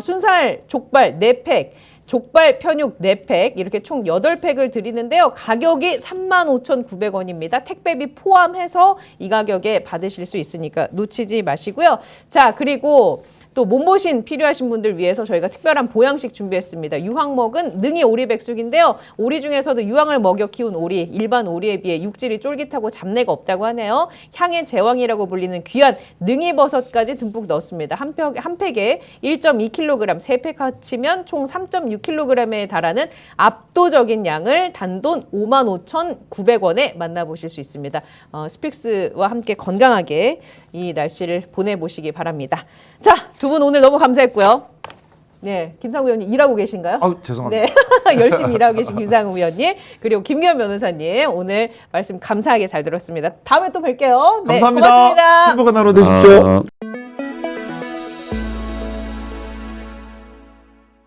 순살 족발 4팩, 족발 편육 4팩 이렇게 총 8팩을 드리는데요. 가격이 35,900원입니다. 택배비 포함해서 이 가격에 받으실 수 있으니까 놓치지 마시고요. 자, 그리고 또 몸보신 필요하신 분들 위해서 저희가 특별한 보양식 준비했습니다. 유황 먹은 능이 오리 백숙인데요. 오리 중에서도 유황을 먹여 키운 오리, 일반 오리에 비해 육질이 쫄깃하고 잡내가 없다고 하네요. 향의 제왕이라고 불리는 귀한 능이버섯까지 듬뿍 넣었습니다. 한 팩에 1.2kg, 3팩 합치면 총 3.6kg에 달하는 압도적인 양을 단돈 55,900원에 만나보실 수 있습니다. 스픽스와 함께 건강하게 이 날씨를 보내보시기 바랍니다. 자, 두 분 오늘 너무 감사했고요. 네, 김상우 의원님 일하고 계신가요? 죄송합니다. 네, 열심히 일하고 계신 김상우 의원님 그리고 김규현 변호사님 오늘 말씀 감사하게 잘 들었습니다. 다음에 또 뵐게요. 네, 감사합니다. 고맙습니다. 행복한 하루 되십시오.